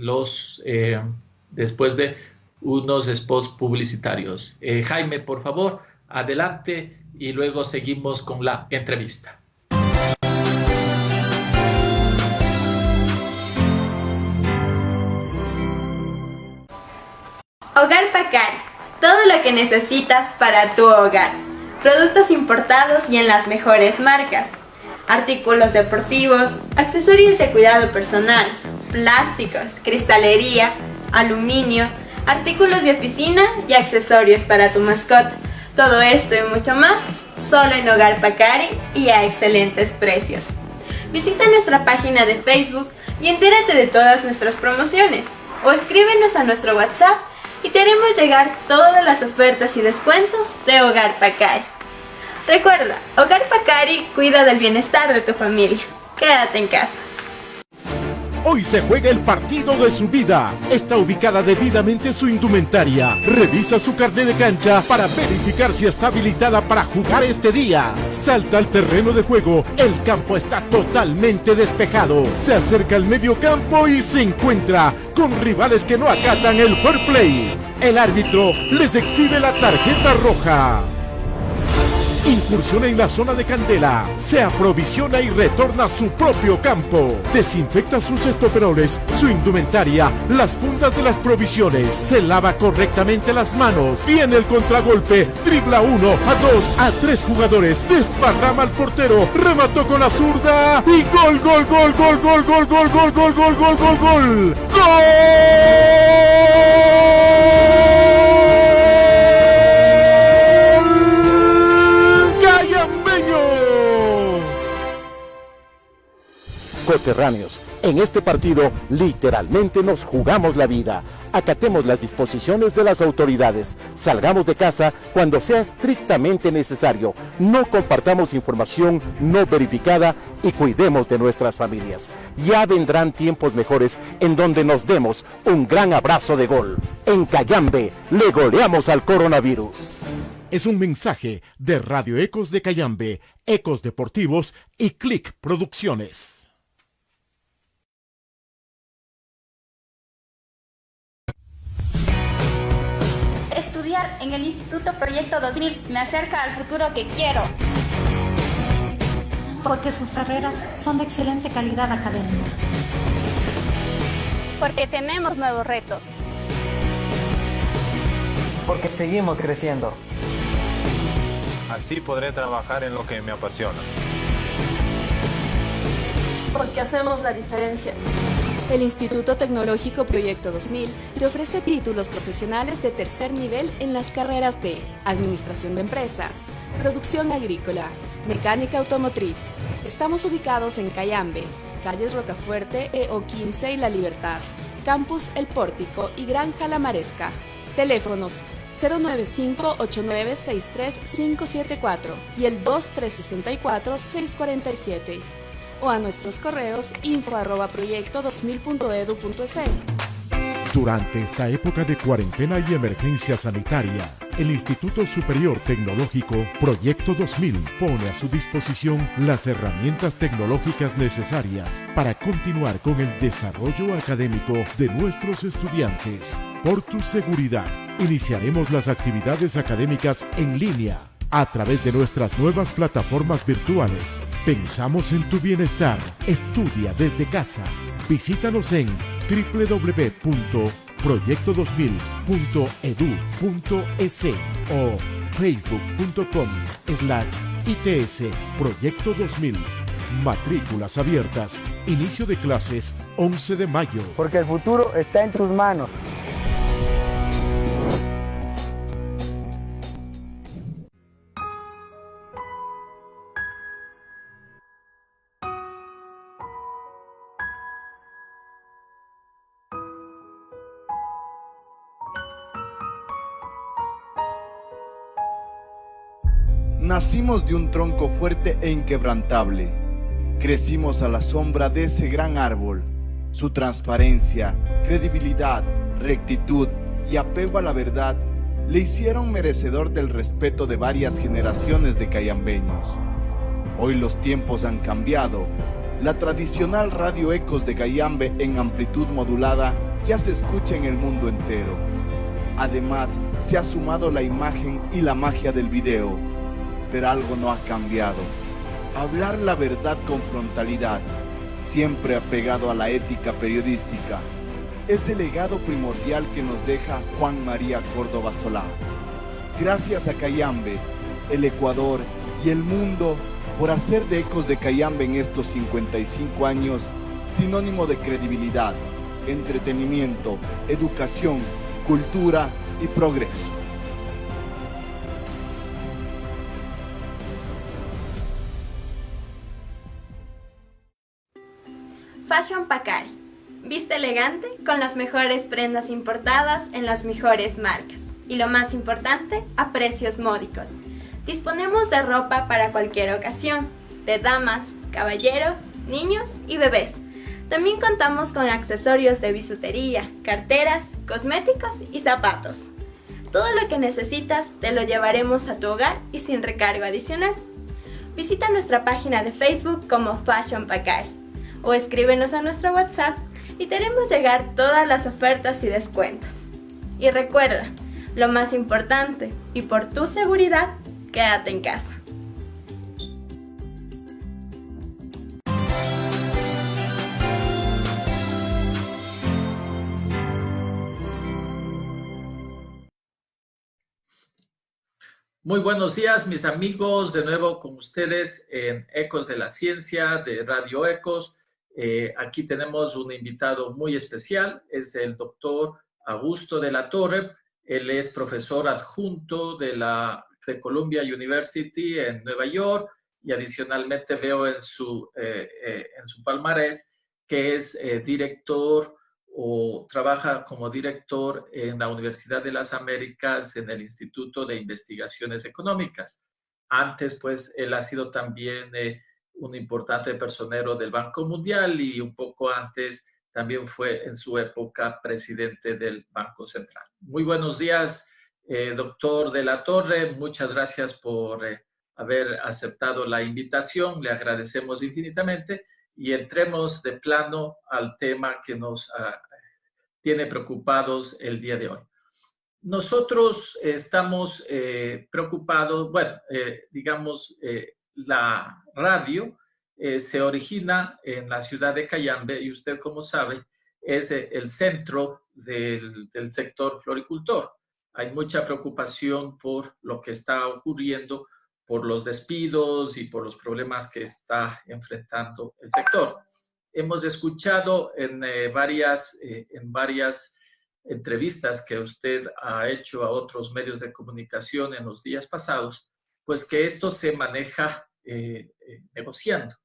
unos spots publicitarios. Jaime, por favor, adelante y luego seguimos con la entrevista. Hogar Pacari, todo lo que necesitas para tu hogar. Productos importados y en las mejores marcas. Artículos deportivos, accesorios de cuidado personal, plásticos, cristalería, aluminio, artículos de oficina y accesorios para tu mascota. Todo esto y mucho más, solo en Hogar Pacari y a excelentes precios. Visita nuestra página de Facebook y entérate de todas nuestras promociones o escríbenos a nuestro WhatsApp y te haremos llegar todas las ofertas y descuentos de Hogar Pacari. Recuerda, Hogar Pacari cuida del bienestar de tu familia. Quédate en casa. Hoy se juega el partido de su vida. Está ubicada debidamente su indumentaria. Revisa su carnet de cancha para verificar si está habilitada para jugar este día. Salta al terreno de juego. El campo está totalmente despejado. Se acerca al medio campo y se encuentra con rivales que no acatan el fair play. El árbitro les exhibe la tarjeta roja. Incursiona en la zona de Candela, se aprovisiona y retorna a su propio campo. Desinfecta sus estoperoles, su indumentaria, las fundas de las provisiones. Se lava correctamente las manos. Viene el contragolpe, dribla a 1, a 2, a 3 jugadores. Desparrama al portero, remató con la zurda y gol, gol, gol, gol, gol, gol, gol, gol, gol, gol, gol, gol, gol. ¡Gol! Coterráneos, En este partido, literalmente nos jugamos la vida. Acatemos las disposiciones de las autoridades. Salgamos de casa cuando sea estrictamente necesario. No compartamos información no verificada y cuidemos de nuestras familias. Ya vendrán tiempos mejores en donde nos demos un gran abrazo de gol. En Cayambe, le goleamos al coronavirus. Es un mensaje de Radio Ecos de Cayambe, Ecos Deportivos y Click Producciones. Estudiar en el Instituto Proyecto 2000 me acerca al futuro que quiero. Porque sus carreras son de excelente calidad académica. Porque tenemos nuevos retos. Porque seguimos creciendo. Así podré trabajar en lo que me apasiona. Porque hacemos la diferencia. El Instituto Tecnológico Proyecto 2000 te ofrece títulos profesionales de tercer nivel en las carreras de Administración de Empresas, Producción Agrícola, Mecánica Automotriz. Estamos ubicados en Cayambe, calles Rocafuerte, EO15 y La Libertad, Campus El Pórtico y Granja La Maresca. Teléfonos 095-8963-574 y el 2364-647. O a nuestros correos info@proyecto2000.edu.es. Durante esta época de cuarentena y emergencia sanitaria, el Instituto Superior Tecnológico Proyecto 2000 pone a su disposición las herramientas tecnológicas necesarias para continuar con el desarrollo académico de nuestros estudiantes. Por tu seguridad, iniciaremos las actividades académicas en línea a través de nuestras nuevas plataformas virtuales. Pensamos en tu bienestar. Estudia desde casa. Visítanos en www.proyecto2000.edu.es o facebook.com/ITS Proyecto 2000. Matrículas abiertas. Inicio de clases 11 de mayo. Porque el futuro está en tus manos. Nacimos de un tronco fuerte e inquebrantable. Crecimos a la sombra de ese gran árbol. Su transparencia, credibilidad, rectitud y apego a la verdad le hicieron merecedor del respeto de varias generaciones de cayambeños. Hoy los tiempos han cambiado. La tradicional Radio Ecos de Cayambe en amplitud modulada ya se escucha en el mundo entero. Además, se ha sumado la imagen y la magia del video. Pero algo no ha cambiado. Hablar la verdad con frontalidad, siempre apegado a la ética periodística, es el legado primordial que nos deja Juan María Córdoba Solá. Gracias a Cayambe, el Ecuador y el mundo por hacer de Ecos de Cayambe en estos 55 años sinónimo de credibilidad, entretenimiento, educación, cultura y progreso. Fashion Pacari. Viste elegante con las mejores prendas importadas en las mejores marcas. Y lo más importante, a precios módicos. Disponemos de ropa para cualquier ocasión, de damas, caballeros, niños y bebés. También contamos con accesorios de bisutería, carteras, cosméticos y zapatos. Todo lo que necesitas te lo llevaremos a tu hogar y sin recargo adicional. Visita nuestra página de Facebook como Fashion Pacari o escríbenos a nuestro WhatsApp y te haremos llegar todas las ofertas y descuentos. Y recuerda, lo más importante, y por tu seguridad, quédate en casa. Muy buenos días, mis amigos, de nuevo con ustedes en Ecos de la Ciencia de Radio Ecos. Aquí tenemos un invitado muy especial, es el doctor Augusto de la Torre. Él es profesor adjunto de Columbia University en Nueva York y adicionalmente veo en su palmarés que es director o trabaja como director en la Universidad de las Américas en el Instituto de Investigaciones Económicas. Antes, pues, él ha sido también un importante personero del Banco Mundial y un poco antes también fue en su época presidente del Banco Central. Muy buenos días, doctor de la Torre. Muchas gracias por haber aceptado la invitación. Le agradecemos infinitamente y entremos de plano al tema que nos tiene preocupados el día de hoy. Nosotros estamos preocupados, bueno, digamos, la radio se origina en la ciudad de Cayambe y usted, como sabe, es el centro del sector floricultor. Hay mucha preocupación por lo que está ocurriendo, por los despidos y por los problemas que está enfrentando el sector. Hemos escuchado en varias entrevistas que usted ha hecho a otros medios de comunicación en los días pasados, pues que esto se maneja negociando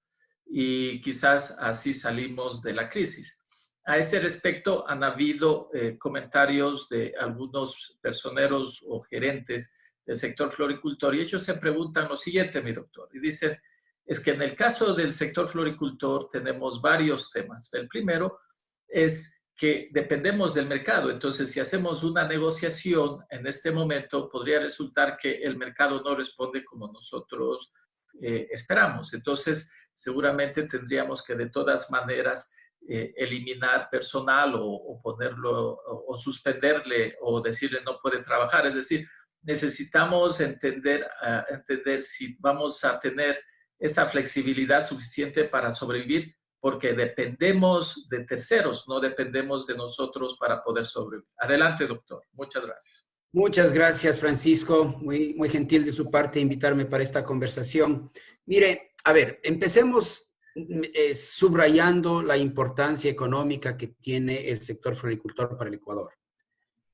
y quizás así salimos de la crisis. A ese respecto han habido comentarios de algunos personeros o gerentes del sector floricultor y ellos se preguntan lo siguiente, mi doctor, y dicen, es que en el caso del sector floricultor tenemos varios temas. El primero es que dependemos del mercado. Entonces, si hacemos una negociación en este momento, podría resultar que el mercado no responde como nosotros esperamos. Entonces, seguramente tendríamos que de todas maneras eliminar personal o ponerlo o suspenderle o decirle no puede trabajar. Es decir, necesitamos entender si vamos a tener esa flexibilidad suficiente para sobrevivir, porque dependemos de terceros, no dependemos de nosotros para poder sobrevivir. Adelante, doctor. Muchas gracias. Muchas gracias, Francisco. Muy gentil de su parte invitarme para esta conversación. Mire, a ver, empecemos subrayando la importancia económica que tiene el sector floricultor para el Ecuador.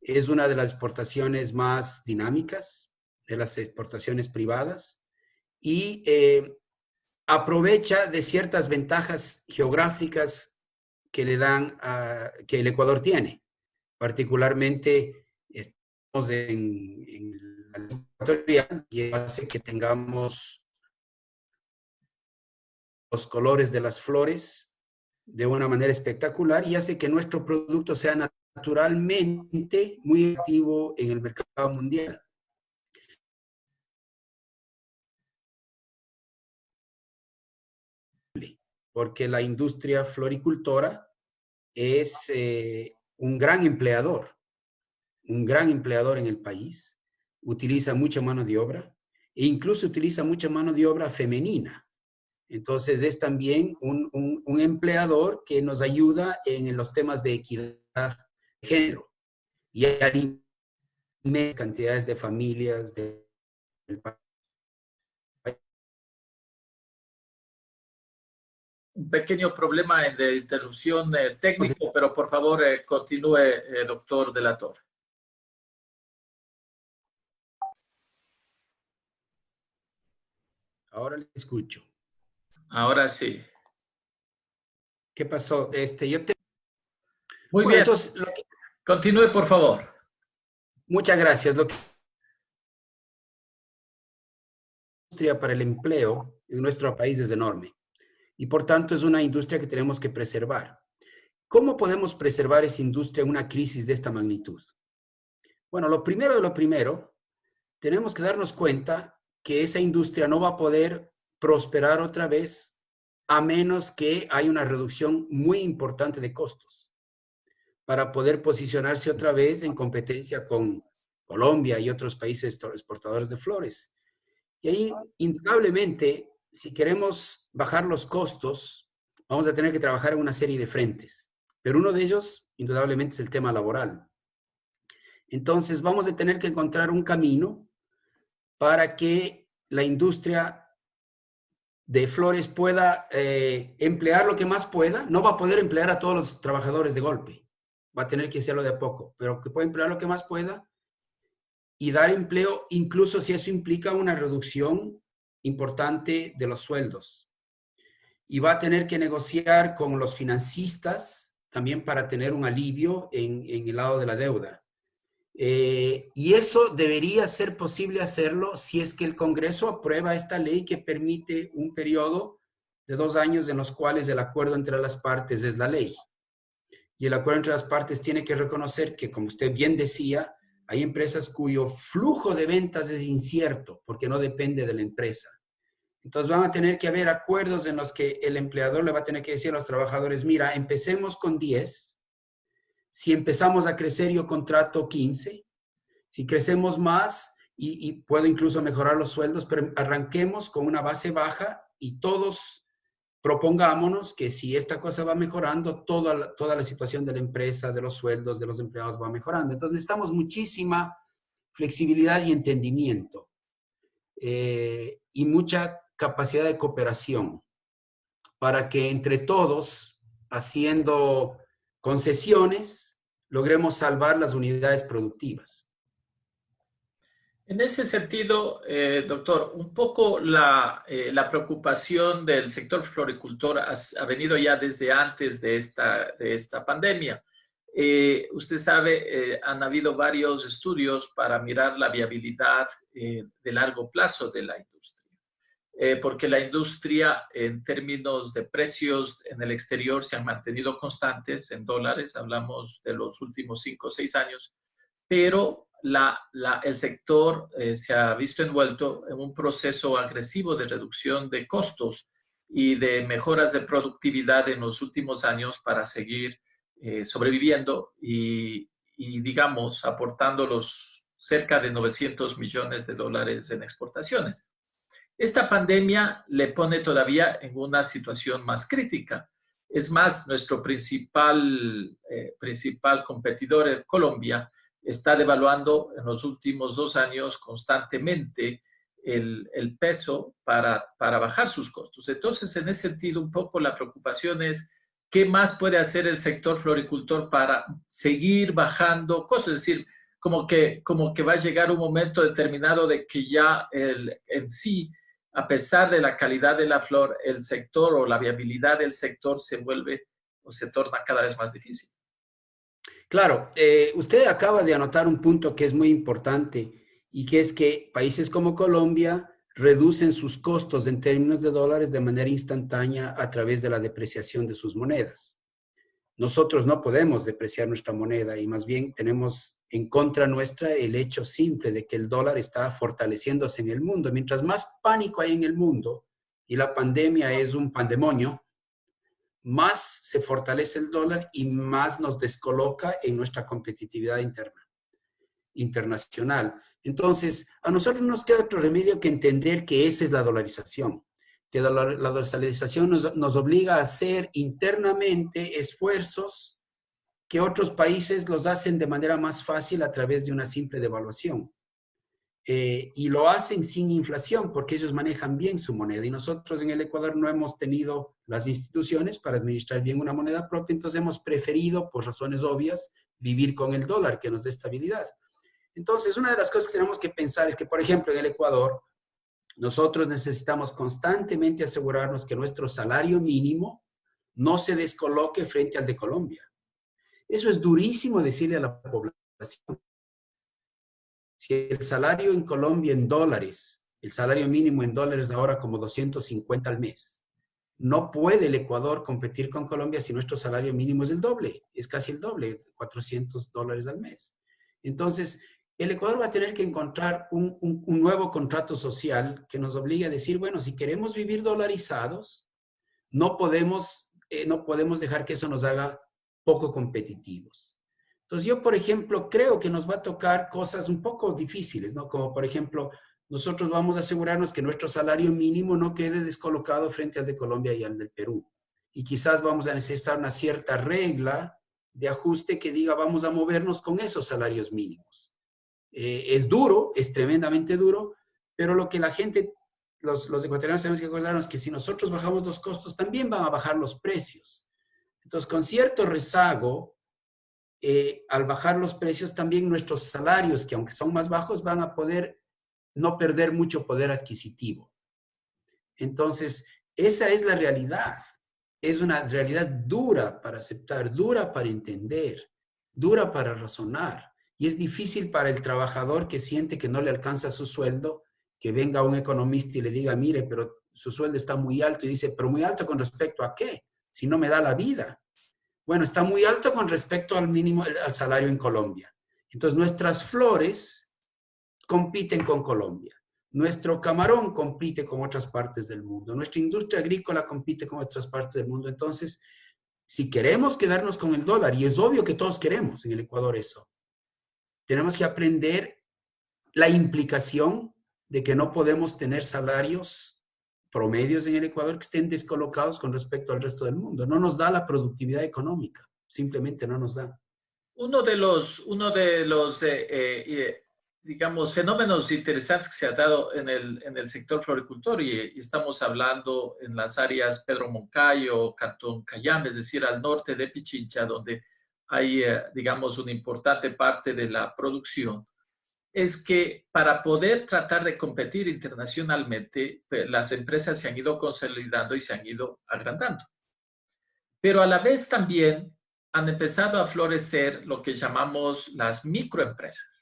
Es una de las exportaciones más dinámicas, de las exportaciones privadas, y aprovecha de ciertas ventajas geográficas que le dan que el Ecuador tiene. Particularmente estamos en la línea ecuatorial y hace que tengamos los colores de las flores de una manera espectacular y hace que nuestro producto sea naturalmente muy activo en el mercado mundial. Porque la industria floricultora es un gran empleador en el país, utiliza mucha mano de obra e incluso utiliza mucha mano de obra femenina. Entonces es también un empleador que nos ayuda en los temas de equidad de género y hay cantidades de familias del país. Un pequeño problema de interrupción técnico, pero por favor continúe, doctor de la Torre. Ahora le escucho. Ahora sí. ¿Qué pasó? Muy bien. Entonces, continúe, por favor. Muchas gracias. La industria para el empleo en nuestro país es enorme. Y por tanto es una industria que tenemos que preservar. ¿Cómo podemos preservar esa industria en una crisis de esta magnitud? Bueno, lo primero de lo primero, tenemos que darnos cuenta que esa industria no va a poder prosperar otra vez a menos que haya una reducción muy importante de costos para poder posicionarse otra vez en competencia con Colombia y otros países exportadores de flores. Y ahí, indudablemente, si queremos bajar los costos, vamos a tener que trabajar en una serie de frentes. Pero uno de ellos, indudablemente, es el tema laboral. Entonces, vamos a tener que encontrar un camino para que la industria de flores pueda emplear lo que más pueda. No va a poder emplear a todos los trabajadores de golpe. Va a tener que hacerlo de a poco, pero que pueda emplear lo que más pueda y dar empleo, incluso si eso implica una reducción importante de los sueldos. y va a tener que negociar con los financistas también para tener un alivio en el lado de la deuda. Y eso debería ser posible hacerlo si es que el Congreso aprueba esta ley que permite un periodo de 2 años en los cuales el acuerdo entre las partes es la ley. Y el acuerdo entre las partes tiene que reconocer que, como usted bien decía, hay empresas cuyo flujo de ventas es incierto porque no depende de la empresa. Entonces van a tener que haber acuerdos en los que el empleador le va a tener que decir a los trabajadores, mira, empecemos con 10. Si empezamos a crecer, yo contrato 15. Si crecemos más, y puedo incluso mejorar los sueldos, pero arranquemos con una base baja y todos propongámonos que si esta cosa va mejorando, toda la situación de la empresa, de los sueldos, de los empleados va mejorando. Entonces necesitamos muchísima flexibilidad y entendimiento y mucha capacidad de cooperación para que entre todos, haciendo concesiones, logremos salvar las unidades productivas. En ese sentido, doctor, un poco la preocupación del sector floricultor ha venido ya desde antes de esta pandemia. Usted sabe, han habido varios estudios para mirar la viabilidad de largo plazo de la industria. Porque la industria, en términos de precios en el exterior, se han mantenido constantes en dólares, hablamos de los últimos 5 o 6 años, pero el sector se ha visto envuelto en un proceso agresivo de reducción de costos y de mejoras de productividad en los últimos años para seguir sobreviviendo y, digamos, aportando los cerca de 900 millones de dólares en exportaciones. Esta pandemia le pone todavía en una situación más crítica. Es más, nuestro principal competidor, Colombia, está devaluando en los últimos 2 años constantemente el peso para bajar sus costos. Entonces, en ese sentido, un poco la preocupación es qué más puede hacer el sector floricultor para seguir bajando costos. Es decir, como que va a llegar un momento determinado de que ya en sí, a pesar de la calidad de la flor, el sector o la viabilidad del sector se vuelve o se torna cada vez más difícil. Claro, usted acaba de anotar un punto que es muy importante y que es que países como Colombia reducen sus costos en términos de dólares de manera instantánea a través de la depreciación de sus monedas. Nosotros no podemos depreciar nuestra moneda y más bien tenemos en contra nuestra el hecho simple de que el dólar está fortaleciéndose en el mundo. Mientras más pánico hay en el mundo y la pandemia es un pandemonio, más se fortalece el dólar y más nos descoloca en nuestra competitividad internacional. Entonces, a nosotros nos queda otro remedio que entender que esa es la dolarización. Que la dolarización nos obliga a hacer internamente esfuerzos que otros países los hacen de manera más fácil a través de una simple devaluación. Y lo hacen sin inflación porque ellos manejan bien su moneda y nosotros en el Ecuador no hemos tenido las instituciones para administrar bien una moneda propia, entonces hemos preferido, por razones obvias, vivir con el dólar que nos dé estabilidad. Entonces, una de las cosas que tenemos que pensar es que, por ejemplo, en el Ecuador, nosotros necesitamos constantemente asegurarnos que nuestro salario mínimo no se descoloque frente al de Colombia. Eso es durísimo decirle a la población. Si el salario en Colombia en dólares, el salario mínimo en dólares ahora como 250 al mes, no puede el Ecuador competir con Colombia si nuestro salario mínimo es el doble, es casi el doble, $400 al mes. Entonces, el Ecuador va a tener que encontrar un nuevo contrato social que nos obligue a decir, bueno, si queremos vivir dolarizados, no podemos dejar que eso nos haga poco competitivos. Entonces, yo, por ejemplo, creo que nos va a tocar cosas un poco difíciles, ¿no? Como, por ejemplo, nosotros vamos a asegurarnos que nuestro salario mínimo no quede descolocado frente al de Colombia y al del Perú. Y quizás vamos a necesitar una cierta regla de ajuste que diga, vamos a movernos con esos salarios mínimos. Es duro, es tremendamente duro, pero lo que la gente, los ecuatorianos tenemos que acordarnos que si nosotros bajamos los costos, también van a bajar los precios. Entonces, con cierto rezago, al bajar los precios, también nuestros salarios, que aunque son más bajos, van a poder no perder mucho poder adquisitivo. Entonces, Esa es la realidad. Es una realidad dura para aceptar, dura para entender, dura para razonar. Y es difícil para el trabajador que siente que no le alcanza su sueldo, que venga un economista y le diga, mire, pero su sueldo está muy alto. Y dice, pero muy alto con respecto a qué? Si no me da la vida. Bueno, está muy alto con respecto al mínimo, al salario en Colombia. Entonces, nuestras flores compiten con Colombia. Nuestro camarón compite con otras partes del mundo. Nuestra industria agrícola compite con otras partes del mundo. Entonces, si queremos quedarnos con el dólar, y es obvio que todos queremos en el Ecuador eso, tenemos que aprender la implicación de que no podemos tener salarios promedios en el Ecuador que estén descolocados con respecto al resto del mundo. No nos da la productividad económica. Simplemente no nos da. Uno de los digamos, fenómenos interesantes que se ha dado en el sector floricultor, y estamos hablando en las áreas Pedro Moncayo, Cantón Cayambe, es decir, al norte de Pichincha, donde hay, digamos, una importante parte de la producción, es que para poder tratar de competir internacionalmente, las empresas se han ido consolidando y se han ido agrandando. Pero a la vez también han empezado a florecer lo que llamamos las microempresas.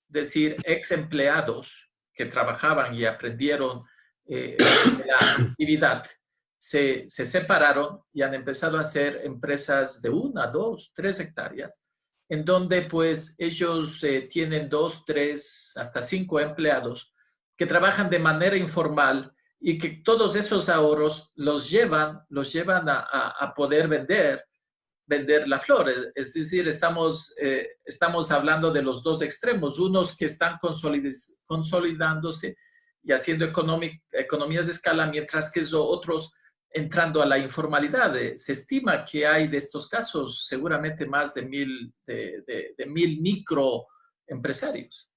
Es decir, ex empleados que trabajaban y aprendieron la actividad, se separaron y han empezado a hacer empresas de 1, 2, 3 hectáreas, en donde pues ellos tienen 2, 3, hasta 5 empleados que trabajan de manera informal y que todos esos ahorros los llevan a poder vender la flor. Es decir, estamos hablando de los dos extremos, unos que están consolidándose y haciendo economías de escala, mientras que otros entrando a la informalidad. Se estima que hay de estos casos seguramente más de 1,000 microempresarios.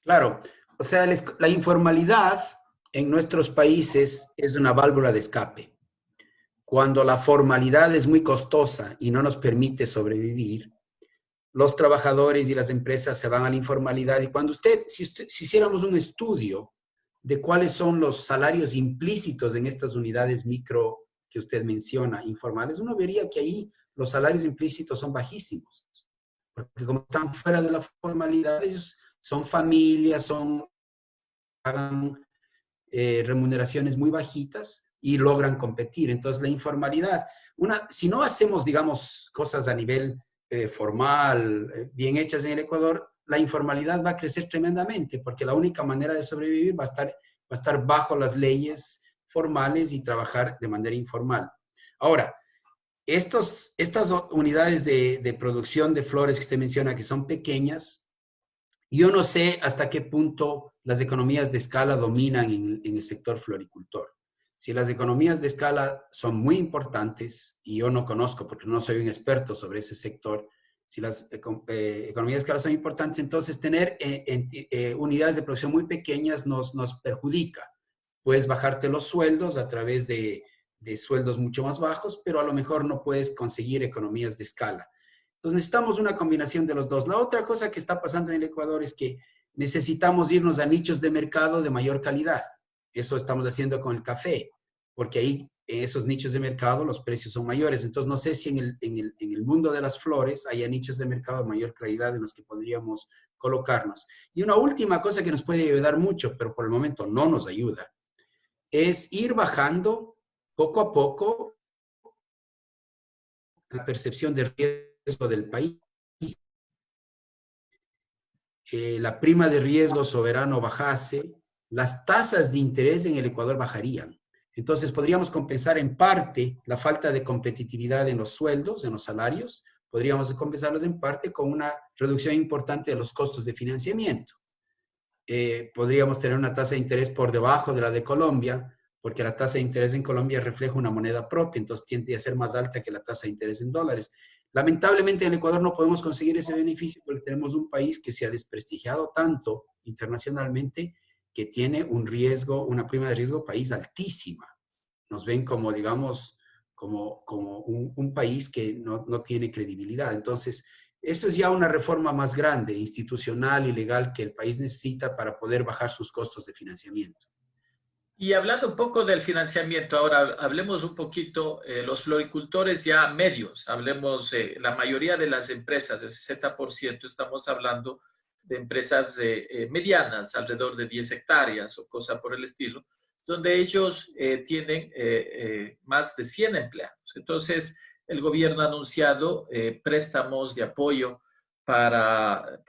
Claro, o sea, la informalidad en nuestros países es una válvula de escape. Cuando la formalidad es muy costosa y no nos permite sobrevivir, los trabajadores y las empresas se van a la informalidad. Y cuando si hiciéramos un estudio de cuáles son los salarios implícitos en estas unidades micro que usted menciona, informales, uno vería que ahí los salarios implícitos son bajísimos. Porque como están fuera de la formalidad, ellos son familias, pagan remuneraciones muy bajitas y logran competir. Entonces, la informalidad, si no hacemos, digamos, cosas a nivel formal, bien hechas en el Ecuador, la informalidad va a crecer tremendamente, porque la única manera de sobrevivir va a estar bajo las leyes formales y trabajar de manera informal. Ahora, estas unidades de producción de flores que usted menciona, que son pequeñas, yo no sé hasta qué punto las economías de escala dominan en el sector floricultor. Si las economías de escala son muy importantes, y yo no conozco porque no soy un experto sobre ese sector, si las economías de escala son importantes, entonces tener unidades de producción muy pequeñas nos perjudica. Puedes bajarte los sueldos a través de sueldos mucho más bajos, pero a lo mejor no puedes conseguir economías de escala. Entonces necesitamos una combinación de los dos. La otra cosa que está pasando en el Ecuador es que necesitamos irnos a nichos de mercado de mayor calidad. Eso estamos haciendo con el café, porque ahí en esos nichos de mercado los precios son mayores. Entonces no sé si en el mundo de las flores haya nichos de mercado de mayor calidad en los que podríamos colocarnos. Y una última cosa que nos puede ayudar mucho, pero por el momento no nos ayuda, es ir bajando poco a poco la percepción de riesgo del país. La prima de riesgo soberano bajase, las tasas de interés en el Ecuador bajarían. Entonces podríamos compensar en parte la falta de competitividad en los sueldos, en los salarios, podríamos compensarlos en parte con una reducción importante de los costos de financiamiento. Podríamos tener una tasa de interés por debajo de la de Colombia, porque la tasa de interés en Colombia refleja una moneda propia, entonces tiende a ser más alta que la tasa de interés en dólares. Lamentablemente en el Ecuador no podemos conseguir ese beneficio porque tenemos un país que se ha desprestigiado tanto internacionalmente que tiene un riesgo, una prima de riesgo país altísima. Nos ven como, digamos, como un país que no tiene credibilidad. Entonces, eso es ya una reforma más grande, institucional y legal, que el país necesita para poder bajar sus costos de financiamiento. Y hablando un poco del financiamiento, ahora hablemos un poquito, los floricultores ya medios, hablemos, la mayoría de las empresas, el 60%, estamos hablando de empresas medianas, alrededor de 10 hectáreas o cosa por el estilo, donde ellos tienen más de 100 empleados. Entonces, el gobierno ha anunciado préstamos de apoyo para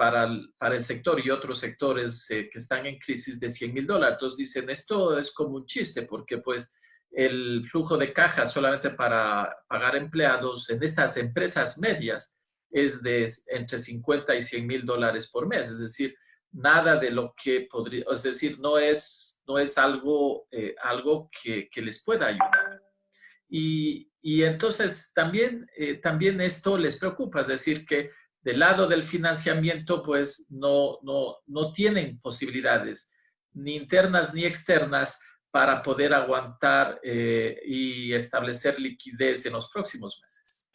el sector y otros sectores que están en crisis de $100,000. Entonces dicen, esto es como un chiste, porque pues el flujo de caja solamente para pagar empleados en estas empresas medias es de entre $50,000 y $100,000 por mes. Es decir, nada de lo que podría, es decir, no es algo que les pueda ayudar. Y entonces también esto les preocupa, es decir, que del lado del financiamiento, pues no tienen posibilidades, ni internas ni externas, para poder aguantar y establecer liquidez en los próximos meses.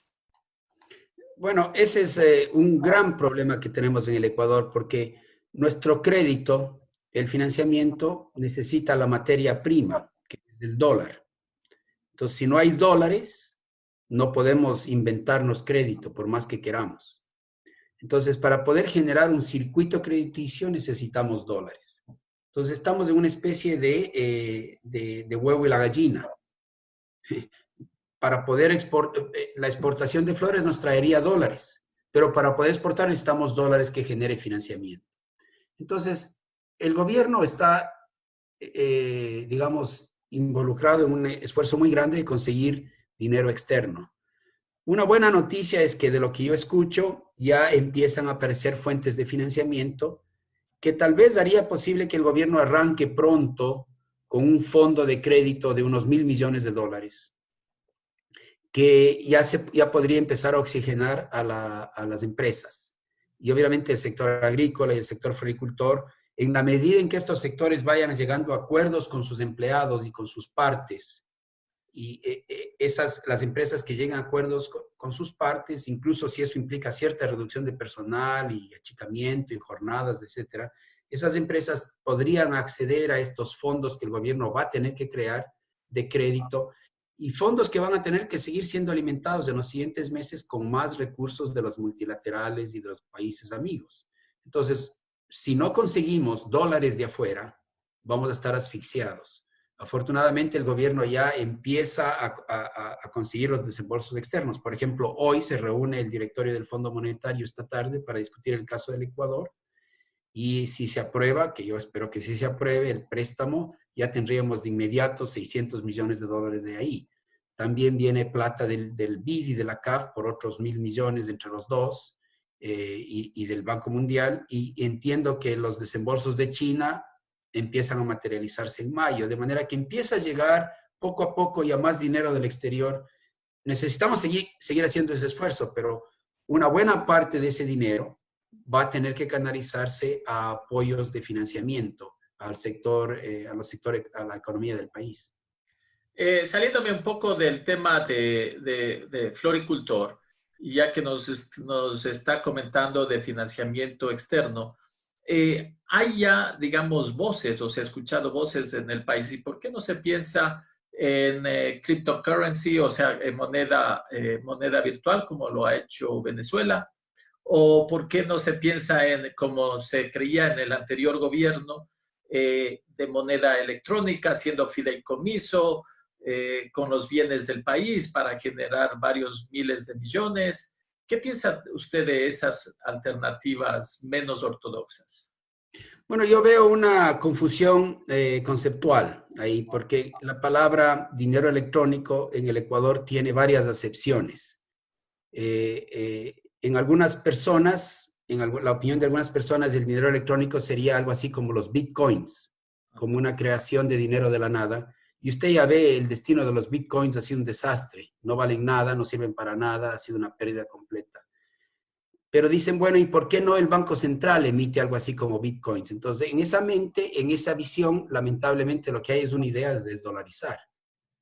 Bueno, ese es un gran problema que tenemos en el Ecuador, porque nuestro crédito, el financiamiento, necesita la materia prima, que es el dólar. Entonces, si no hay dólares, no podemos inventarnos crédito, por más que queramos. Entonces, para poder generar un circuito crediticio necesitamos dólares. Entonces, estamos en una especie de huevo y la gallina. Para poder la exportación de flores nos traería dólares, pero para poder exportar necesitamos dólares que genere financiamiento. Entonces, el gobierno está, digamos, involucrado en un esfuerzo muy grande de conseguir dinero externo. Una buena noticia es que de lo que yo escucho ya empiezan a aparecer fuentes de financiamiento que tal vez haría posible que el gobierno arranque pronto con un fondo de crédito de unos $1,000 millones, que ya podría empezar a oxigenar a las empresas. Y obviamente el sector agrícola y el sector floricultor, en la medida en que estos sectores vayan llegando a acuerdos con sus empleados y con sus partes, y las empresas que lleguen a acuerdos con sus partes, incluso si eso implica cierta reducción de personal y achicamiento y jornadas, etcétera, esas empresas podrían acceder a estos fondos que el gobierno va a tener que crear de crédito, y fondos que van a tener que seguir siendo alimentados en los siguientes meses con más recursos de los multilaterales y de los países amigos. Entonces, si no conseguimos dólares de afuera, vamos a estar asfixiados. Afortunadamente, el gobierno ya empieza a conseguir los desembolsos externos. Por ejemplo, hoy se reúne el directorio del Fondo Monetario esta tarde para discutir el caso del Ecuador. Y si se aprueba, que yo espero que sí se apruebe el préstamo, ya tendríamos de inmediato $600 millones de ahí. También viene plata del BID y de la CAF por otros $1,000 millones entre los dos, y del Banco Mundial. Y entiendo que los desembolsos de China empiezan a materializarse en mayo, de manera que empieza a llegar poco a poco ya más dinero del exterior. Necesitamos seguir haciendo ese esfuerzo, pero una buena parte de ese dinero va a tener que canalizarse a apoyos de financiamiento al sector, a la economía del país. Saliéndome un poco del tema de floricultor, ya que nos está comentando de financiamiento externo, hay ya, digamos, voces, o se ha escuchado voces en el país, ¿y por qué no se piensa en cryptocurrency, o sea, en moneda virtual, como lo ha hecho Venezuela? ¿O por qué no se piensa en, como se creía en el anterior gobierno, de moneda electrónica, haciendo fideicomiso con los bienes del país para generar varios miles de millones? ¿Qué piensa usted de esas alternativas menos ortodoxas? Bueno, yo veo una confusión conceptual ahí, porque la palabra dinero electrónico en el Ecuador tiene varias acepciones. En algunas personas, la opinión de algunas personas, el dinero electrónico sería algo así como los bitcoins, como una creación de dinero de la nada. Y usted ya ve el destino de los bitcoins, ha sido un desastre. No valen nada, no sirven para nada, ha sido una pérdida completa. Pero dicen, bueno, ¿y por qué no el Banco Central emite algo así como bitcoins? Entonces, en esa mente, en esa visión, lamentablemente lo que hay es una idea de desdolarizar.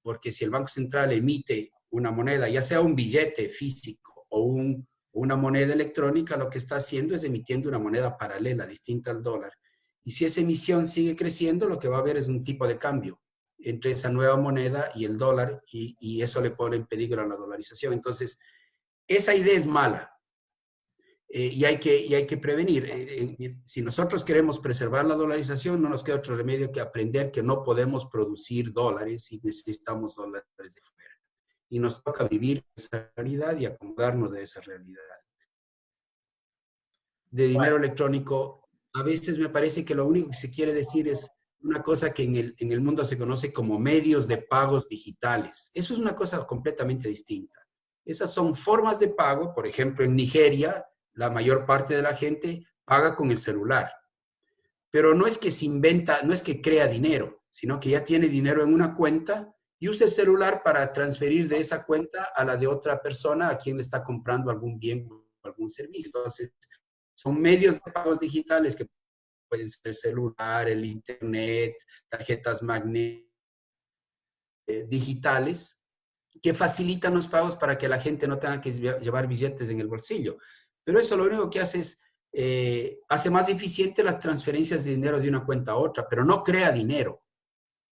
Porque si el Banco Central emite una moneda, ya sea un billete físico o una moneda electrónica, lo que está haciendo es emitiendo una moneda paralela, distinta al dólar. Y si esa emisión sigue creciendo, lo que va a haber es un tipo de cambio entre esa nueva moneda y el dólar, y eso le pone en peligro a la dolarización. Entonces, esa idea es mala. Y hay que prevenir. Si nosotros queremos preservar la dolarización, no nos queda otro remedio que aprender que no podemos producir dólares y necesitamos dólares de fuera. Y nos toca vivir esa realidad y acomodarnos de esa realidad. De dinero electrónico, a veces me parece que lo único que se quiere decir es una cosa que en el mundo se conoce como medios de pagos digitales. Eso es una cosa completamente distinta. Esas son formas de pago. Por ejemplo, en Nigeria, la mayor parte de la gente paga con el celular. Pero no es que se inventa, no es que crea dinero, sino que ya tiene dinero en una cuenta y usa el celular para transferir de esa cuenta a la de otra persona a quien le está comprando algún bien o algún servicio. Entonces, son medios de pagos digitales que pueden ser el celular, el internet, tarjetas magnéticas digitales, que facilitan los pagos para que la gente no tenga que llevar billetes en el bolsillo. Pero eso lo único que hace es, hace más eficiente las transferencias de dinero de una cuenta a otra, pero no crea dinero.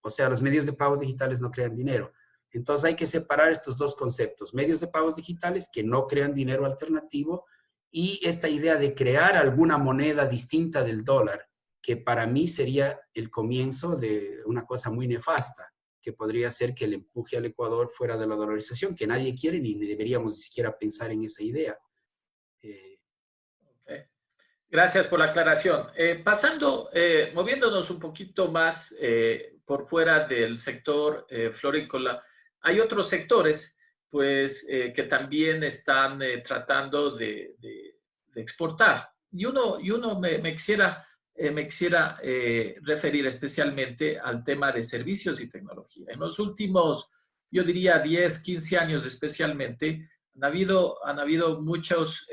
O sea, los medios de pagos digitales no crean dinero. Entonces hay que separar estos dos conceptos, medios de pagos digitales que no crean dinero alternativo y esta idea de crear alguna moneda distinta del dólar, que para mí sería el comienzo de una cosa muy nefasta, que podría ser que le empuje al Ecuador fuera de la dolarización, que nadie quiere ni deberíamos ni siquiera pensar en esa idea. Okay. Gracias por la aclaración. Moviéndonos un poquito más por fuera del sector florícola, hay otros sectores pues, que también están tratando de exportar. Y uno me quisiera referir especialmente al tema de servicios y tecnología. En los últimos, yo diría 10, 15 años especialmente, han habido muchos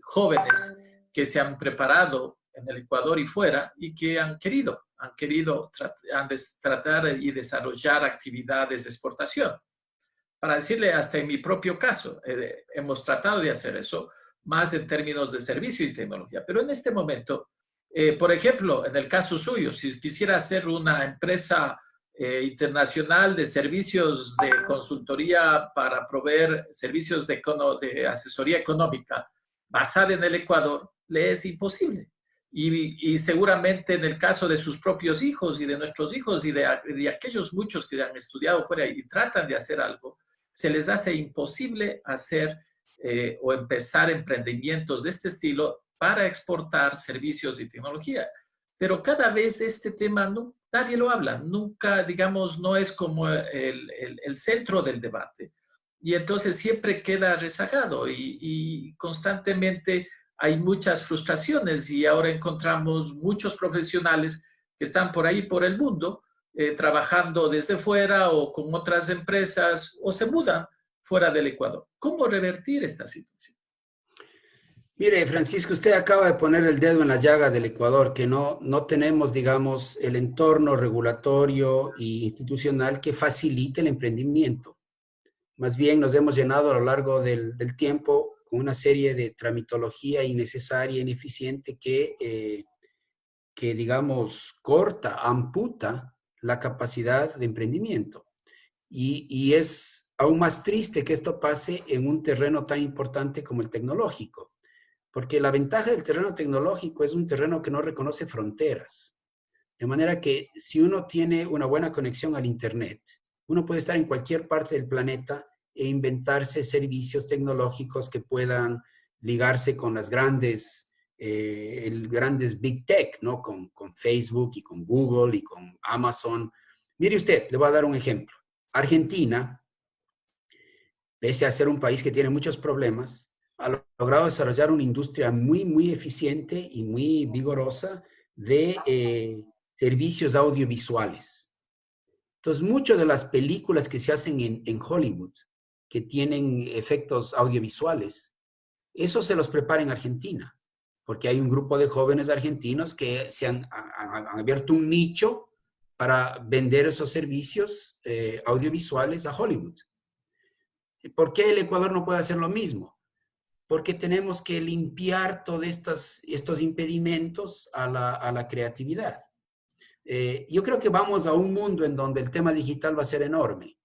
jóvenes que se han preparado en el Ecuador y fuera y que han querido tratar y desarrollar actividades de exportación. Para decirle, hasta en mi propio caso, hemos tratado de hacer eso, más en términos de servicio y tecnología. Pero en este momento, por ejemplo, en el caso suyo, si quisiera hacer una empresa internacional de servicios de consultoría para proveer servicios de asesoría económica basada en el Ecuador, le es imposible. Y seguramente en el caso de sus propios hijos y de nuestros hijos y de aquellos muchos que han estudiado fuera y tratan de hacer algo, se les hace imposible hacer o empezar emprendimientos de este estilo para exportar servicios y tecnología. Pero cada vez este tema nadie lo habla, nunca, digamos, no es como el centro del debate. Y entonces siempre queda rezagado y constantemente hay muchas frustraciones y ahora encontramos muchos profesionales que están por ahí, por el mundo, trabajando desde fuera o con otras empresas o se mudan fuera del Ecuador. ¿Cómo revertir esta situación? Mire, Francisco, usted acaba de poner el dedo en la llaga del Ecuador, que no tenemos, digamos, el entorno regulatorio e institucional que facilite el emprendimiento. Más bien nos hemos llenado a lo largo del tiempo con una serie de tramitología innecesaria, ineficiente, que digamos, amputa la capacidad de emprendimiento. Y es aún más triste que esto pase en un terreno tan importante como el tecnológico. Porque la ventaja del terreno tecnológico es un terreno que no reconoce fronteras. De manera que si uno tiene una buena conexión al Internet, uno puede estar en cualquier parte del planeta e inventarse servicios tecnológicos que puedan ligarse con las grandes Big Tech, ¿no? Con Facebook y con Google y con Amazon. Mire usted, le voy a dar un ejemplo. Argentina, pese a ser un país que tiene muchos problemas, ha logrado desarrollar una industria muy, muy eficiente y muy vigorosa de servicios audiovisuales. Entonces, muchas de las películas que se hacen en Hollywood, que tienen efectos audiovisuales, eso se los prepara en Argentina, porque hay un grupo de jóvenes argentinos que se han abierto un nicho para vender esos servicios audiovisuales a Hollywood. ¿Por qué el Ecuador no puede hacer lo mismo? Porque tenemos que limpiar todos estos impedimentos a la creatividad. Yo creo que vamos a un mundo en donde el tema digital va a ser enorme.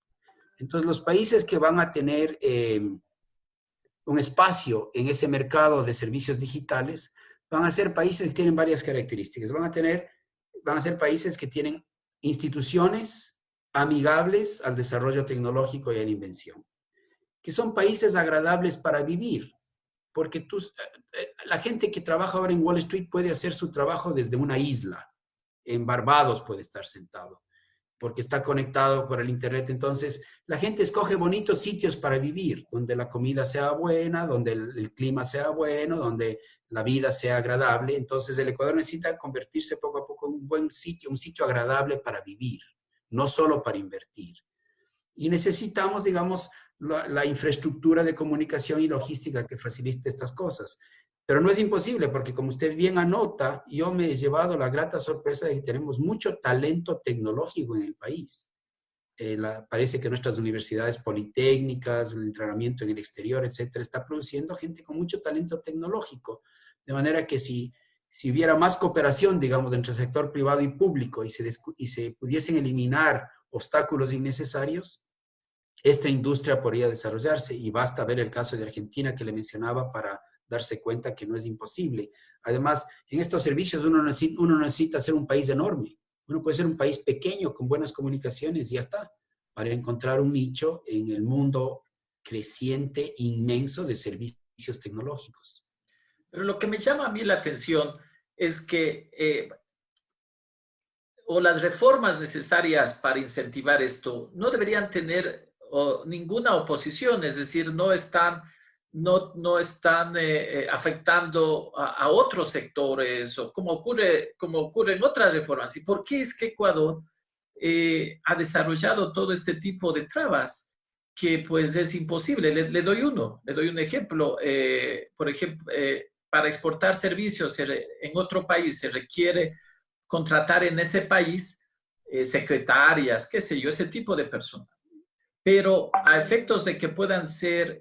Entonces, los países que van a tener un espacio en ese mercado de servicios digitales van a ser países que tienen varias características. Van a ser países que tienen instituciones amigables al desarrollo tecnológico y a la invención, que son países agradables para vivir, porque la gente que trabaja ahora en Wall Street puede hacer su trabajo desde una isla. En Barbados puede estar sentado, porque está conectado por el internet. Entonces, la gente escoge bonitos sitios para vivir, donde la comida sea buena, donde el clima sea bueno, donde la vida sea agradable. Entonces, el Ecuador necesita convertirse poco a poco en un buen sitio, un sitio agradable para vivir, no solo para invertir. Y necesitamos, digamos, la infraestructura de comunicación y logística que facilite estas cosas. Pero no es imposible, porque como usted bien anota, yo me he llevado la grata sorpresa de que tenemos mucho talento tecnológico en el país. Parece que nuestras universidades politécnicas, el entrenamiento en el exterior, etcétera, está produciendo gente con mucho talento tecnológico. De manera que si hubiera más cooperación, digamos, entre el sector privado y público y se pudiesen eliminar obstáculos innecesarios, esta industria podría desarrollarse. Y basta ver el caso de Argentina que le mencionaba para darse cuenta que no es imposible. Además, en estos servicios uno necesita ser un país enorme. Uno puede ser un país pequeño con buenas comunicaciones y ya está, para encontrar un nicho en el mundo creciente, inmenso de servicios tecnológicos. Pero lo que me llama a mí la atención es que o las reformas necesarias para incentivar esto no deberían tener ninguna oposición, es decir, no están afectando a otros sectores, o como ocurre en otras reformas. ¿Y por qué es que Ecuador ha desarrollado todo este tipo de trabas? Que pues es imposible. Le doy un ejemplo. Por ejemplo, para exportar servicios en otro país se requiere contratar en ese país secretarias, qué sé yo, ese tipo de personas. Pero a efectos de que puedan ser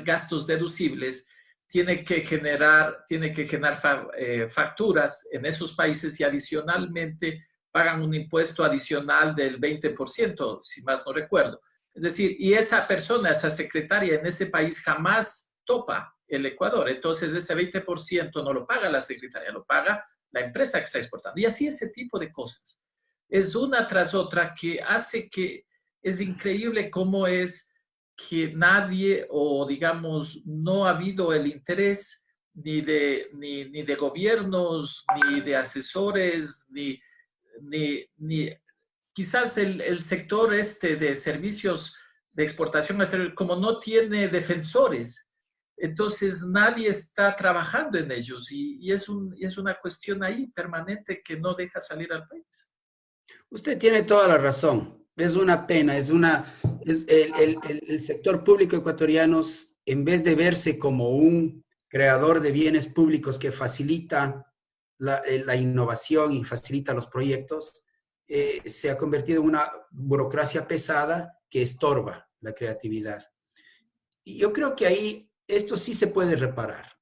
gastos deducibles, tiene que generar facturas en esos países y adicionalmente pagan un impuesto adicional del 20%, si más no recuerdo. Es decir, y esa persona, esa secretaria en ese país jamás topa el Ecuador. Entonces ese 20% no lo paga la secretaria, lo paga la empresa que está exportando. Y así ese tipo de cosas. Es una tras otra que hace que es increíble cómo es que nadie, o digamos, no ha habido el interés ni de gobiernos, ni de asesores, ni quizás el sector de servicios de exportación, como no tiene defensores, entonces nadie está trabajando en ellos y es una cuestión ahí permanente que no deja salir al país. Usted tiene toda la razón. Es una pena, el sector público ecuatoriano, en vez de verse como un creador de bienes públicos que facilita la innovación y facilita los proyectos, se ha convertido en una burocracia pesada que estorba la creatividad. Y yo creo que ahí esto sí se puede reparar.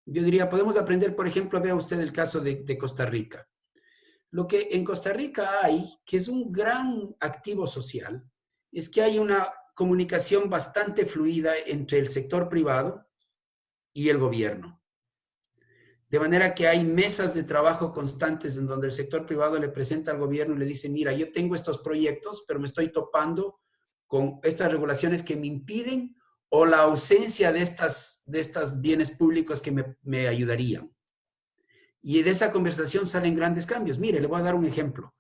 Yo diría, podemos aprender, por ejemplo, vea usted el caso de Costa Rica. Lo que en Costa Rica hay, que es un gran activo social, es que hay una comunicación bastante fluida entre el sector privado y el gobierno. De manera que hay mesas de trabajo constantes en donde el sector privado le presenta al gobierno y le dice, mira, yo tengo estos proyectos, pero me estoy topando con estas regulaciones que me impiden o la ausencia de estas bienes públicos que me ayudarían. Y de esa conversación salen grandes cambios. Mire, le voy a dar un ejemplo.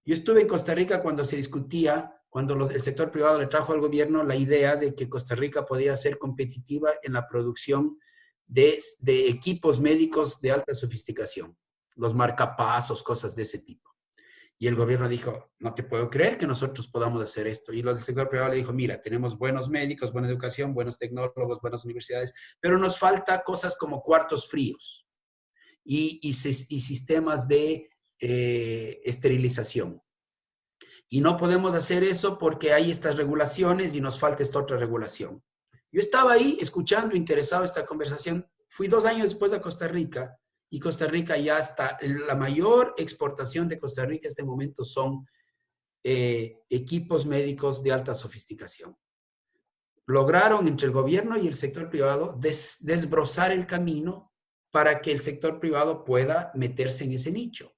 Yo estuve en Costa Rica cuando se discutía, cuando el sector privado le trajo al gobierno la idea de que Costa Rica podía ser competitiva en la producción de equipos médicos de alta sofisticación, los marcapasos, cosas de ese tipo. Y el gobierno dijo, no te puedo creer que nosotros podamos hacer esto. Y los del sector privado le dijo, mira, tenemos buenos médicos, buena educación, buenos tecnólogos, buenas universidades, pero nos falta cosas como cuartos fríos y sistemas de esterilización. Y no podemos hacer eso porque hay estas regulaciones y nos falta esta otra regulación. Yo estaba ahí escuchando, interesado en esta conversación. Fui 2 años después a Costa Rica y Costa Rica ya está, la mayor exportación de Costa Rica en este momento son equipos médicos de alta sofisticación. Lograron entre el gobierno y el sector privado desbrozar el camino para que el sector privado pueda meterse en ese nicho.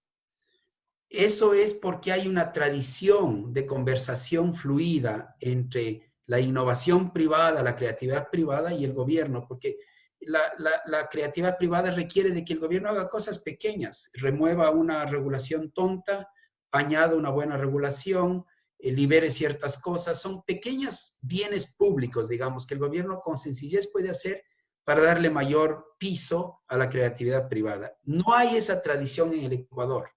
Eso es porque hay una tradición de conversación fluida entre la innovación privada, la creatividad privada y el gobierno, porque la creatividad privada requiere de que el gobierno haga cosas pequeñas, remueva una regulación tonta, añada una buena regulación, libere ciertas cosas. Son pequeños bienes públicos, digamos, que el gobierno con sencillez puede hacer para darle mayor piso a la creatividad privada. No hay esa tradición en el Ecuador.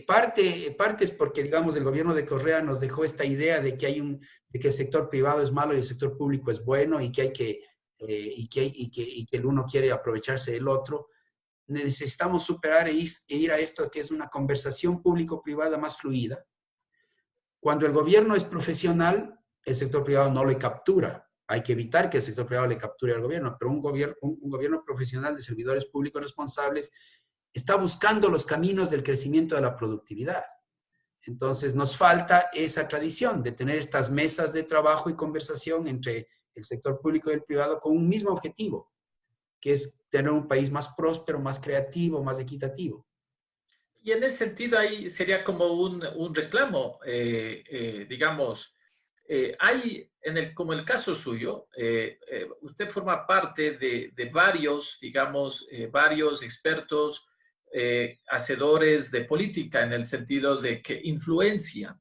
Parte es porque, digamos, el gobierno de Correa nos dejó esta idea de que el sector privado es malo y el sector público es bueno y que el uno quiere aprovecharse del otro. Necesitamos superar e ir a esto que es una conversación público-privada más fluida. Cuando el gobierno es profesional, el sector privado no le captura. Hay que evitar que el sector privado le capture al gobierno, pero un gobierno profesional de servidores públicos responsables está buscando los caminos del crecimiento de la productividad. Entonces, nos falta esa tradición de tener estas mesas de trabajo y conversación entre el sector público y el privado con un mismo objetivo, que es tener un país más próspero, más creativo, más equitativo. Y en ese sentido ahí sería como un reclamo, digamos, hay, como el caso suyo, usted forma parte de varios, digamos, varios expertos, hacedores de política, en el sentido de que influencian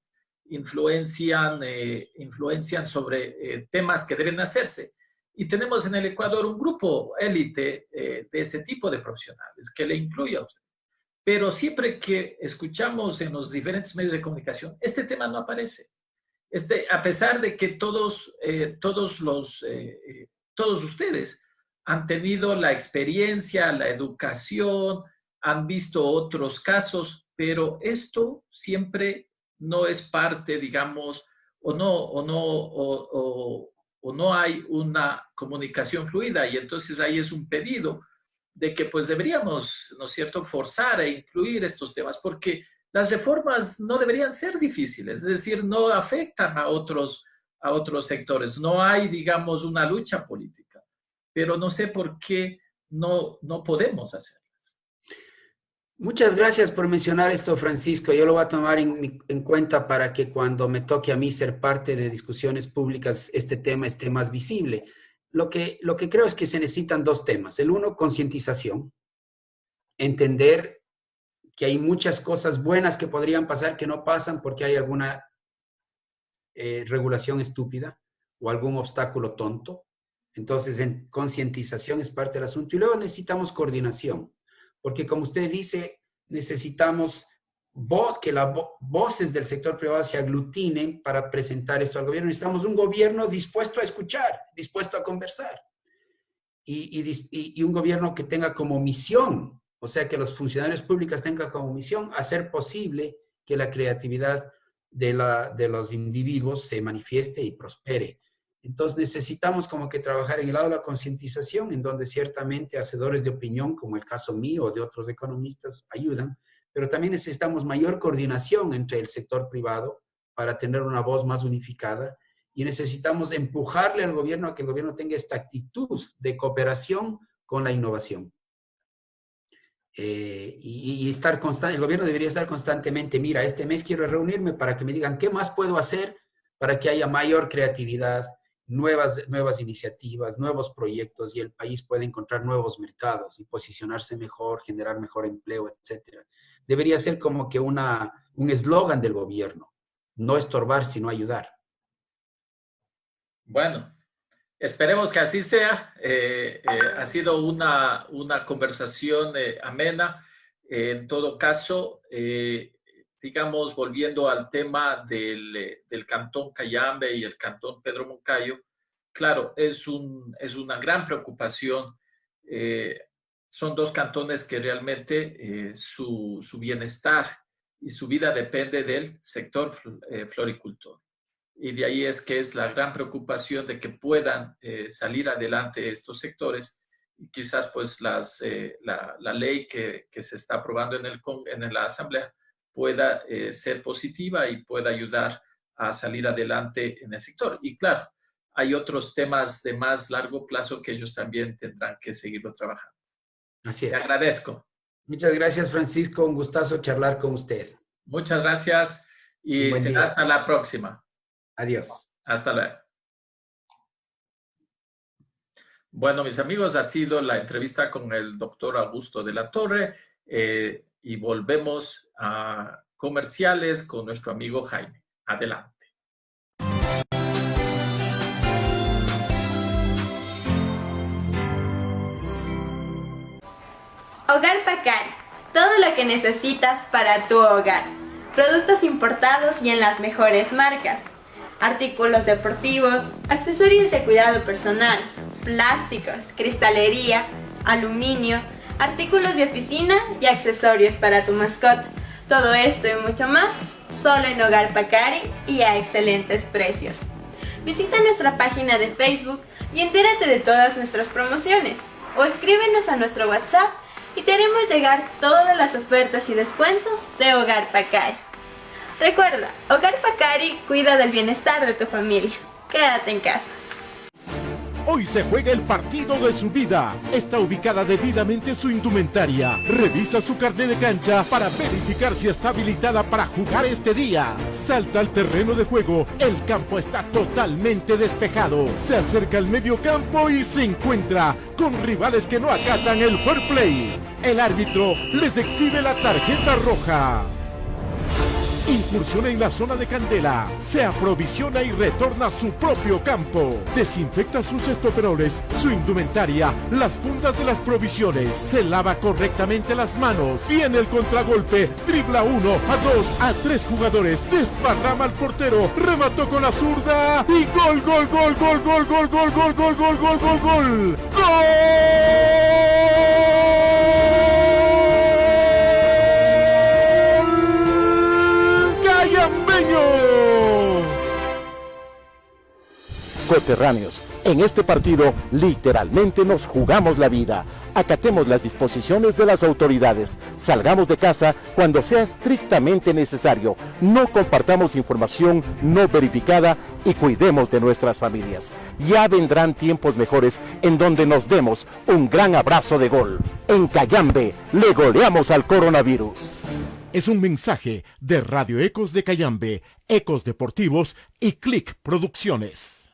sobre temas que deben hacerse. Y tenemos en el Ecuador un grupo élite de ese tipo de profesionales que le incluye a usted. Pero siempre que escuchamos en los diferentes medios de comunicación, este tema no aparece. A pesar de que todos ustedes han tenido la experiencia, la educación, han visto otros casos, pero esto siempre no es parte, digamos, o no hay una comunicación fluida, y entonces ahí es un pedido de que pues deberíamos, ¿no es cierto?, forzar e incluir estos temas, porque las reformas no deberían ser difíciles, es decir, no afectan a otros sectores, no hay, digamos, una lucha política, pero no sé por qué no podemos hacerlas. Muchas gracias por mencionar esto, Francisco. Yo lo voy a tomar en cuenta para que cuando me toque a mí ser parte de discusiones públicas, este tema esté más visible. Lo que creo es que se necesitan dos temas. El uno, concientización. Entender que hay muchas cosas buenas que podrían pasar que no pasan porque hay alguna regulación estúpida o algún obstáculo tonto. Entonces, concientización es parte del asunto. Y luego necesitamos coordinación. Porque como usted dice, necesitamos que las voces del sector privado se aglutinen para presentar esto al gobierno. Necesitamos un gobierno dispuesto a escuchar, dispuesto a conversar. Y un gobierno que tenga como misión, o sea, que los funcionarios públicos tengan como misión hacer posible que la creatividad de los individuos se manifieste y prospere. Entonces necesitamos como que trabajar en el lado de la concientización, en donde ciertamente hacedores de opinión, como el caso mío o de otros economistas, ayudan, pero también necesitamos mayor coordinación entre el sector privado para tener una voz más unificada, y necesitamos empujarle al gobierno a que el gobierno tenga esta actitud de cooperación con la innovación. Y estar constante, el gobierno debería estar constantemente, mira, este mes quiero reunirme para que me digan qué más puedo hacer para que haya mayor creatividad, nuevas iniciativas, nuevos proyectos, y el país puede encontrar nuevos mercados y posicionarse mejor, generar mejor empleo, etc. Debería ser como que un eslogan del gobierno, no estorbar, sino ayudar. Bueno, esperemos que así sea. Ha sido una conversación amena. En todo caso, digamos, volviendo al tema del Cantón Cayambe y el Cantón Pedro Moncayo, claro, es una gran preocupación. Son dos cantones que realmente su bienestar y su vida depende del sector floricultor. Y de ahí es que es la gran preocupación de que puedan salir adelante estos sectores quizás pues la ley que se está aprobando en la Asamblea pueda ser positiva y pueda ayudar a salir adelante en el sector. Y claro, hay otros temas de más largo plazo que ellos también tendrán que seguirlo trabajando. Así es. Te agradezco. Muchas gracias, Francisco. Un gustazo charlar con usted. Muchas gracias y será hasta la próxima. Adiós. Hasta luego. Bueno, mis amigos, ha sido la entrevista con el doctor Augusto de la Torre y volvemos a comerciales con nuestro amigo Jaime. Adelante. Hogar Pacari, todo lo que necesitas para tu hogar. Productos importados y en las mejores marcas. Artículos deportivos, accesorios de cuidado personal, plásticos, cristalería, aluminio, artículos de oficina y accesorios para tu mascota. Todo esto y mucho más, solo en Hogar Pacari y a excelentes precios. Visita nuestra página de Facebook y entérate de todas nuestras promociones o escríbenos a nuestro WhatsApp y te haremos llegar todas las ofertas y descuentos de Hogar Pacari. Recuerda, Hogar Pacari cuida del bienestar de tu familia. Quédate en casa. Hoy se juega el partido de su vida. Está ubicada debidamente su indumentaria. Revisa su carnet de cancha para verificar si está habilitada para jugar este día. Salta al terreno de juego. El campo está totalmente despejado. Se acerca al medio campo y se encuentra con rivales que no acatan el fair play. El árbitro les exhibe la tarjeta roja. Incursiona en la zona de candela, se aprovisiona y retorna a su propio campo. Desinfecta sus estoperoles, su indumentaria, las fundas de las provisiones. Se lava correctamente las manos. Viene el contragolpe, dribla 1, a 2, a 3 jugadores. Desparrama al portero, remató con la zurda y gol, gol, gol, gol, gol, gol, gol, gol, gol, gol, gol, gol, gol. ¡Gol! Coterráneos, en este partido literalmente nos jugamos la vida. Acatemos las disposiciones de las autoridades. Salgamos de casa cuando sea estrictamente necesario. No compartamos información no verificada y cuidemos de nuestras familias. Ya vendrán tiempos mejores en donde nos demos un gran abrazo de gol. En Cayambe le goleamos al coronavirus. Es un mensaje de Radio Ecos de Cayambe, Ecos Deportivos y Click Producciones.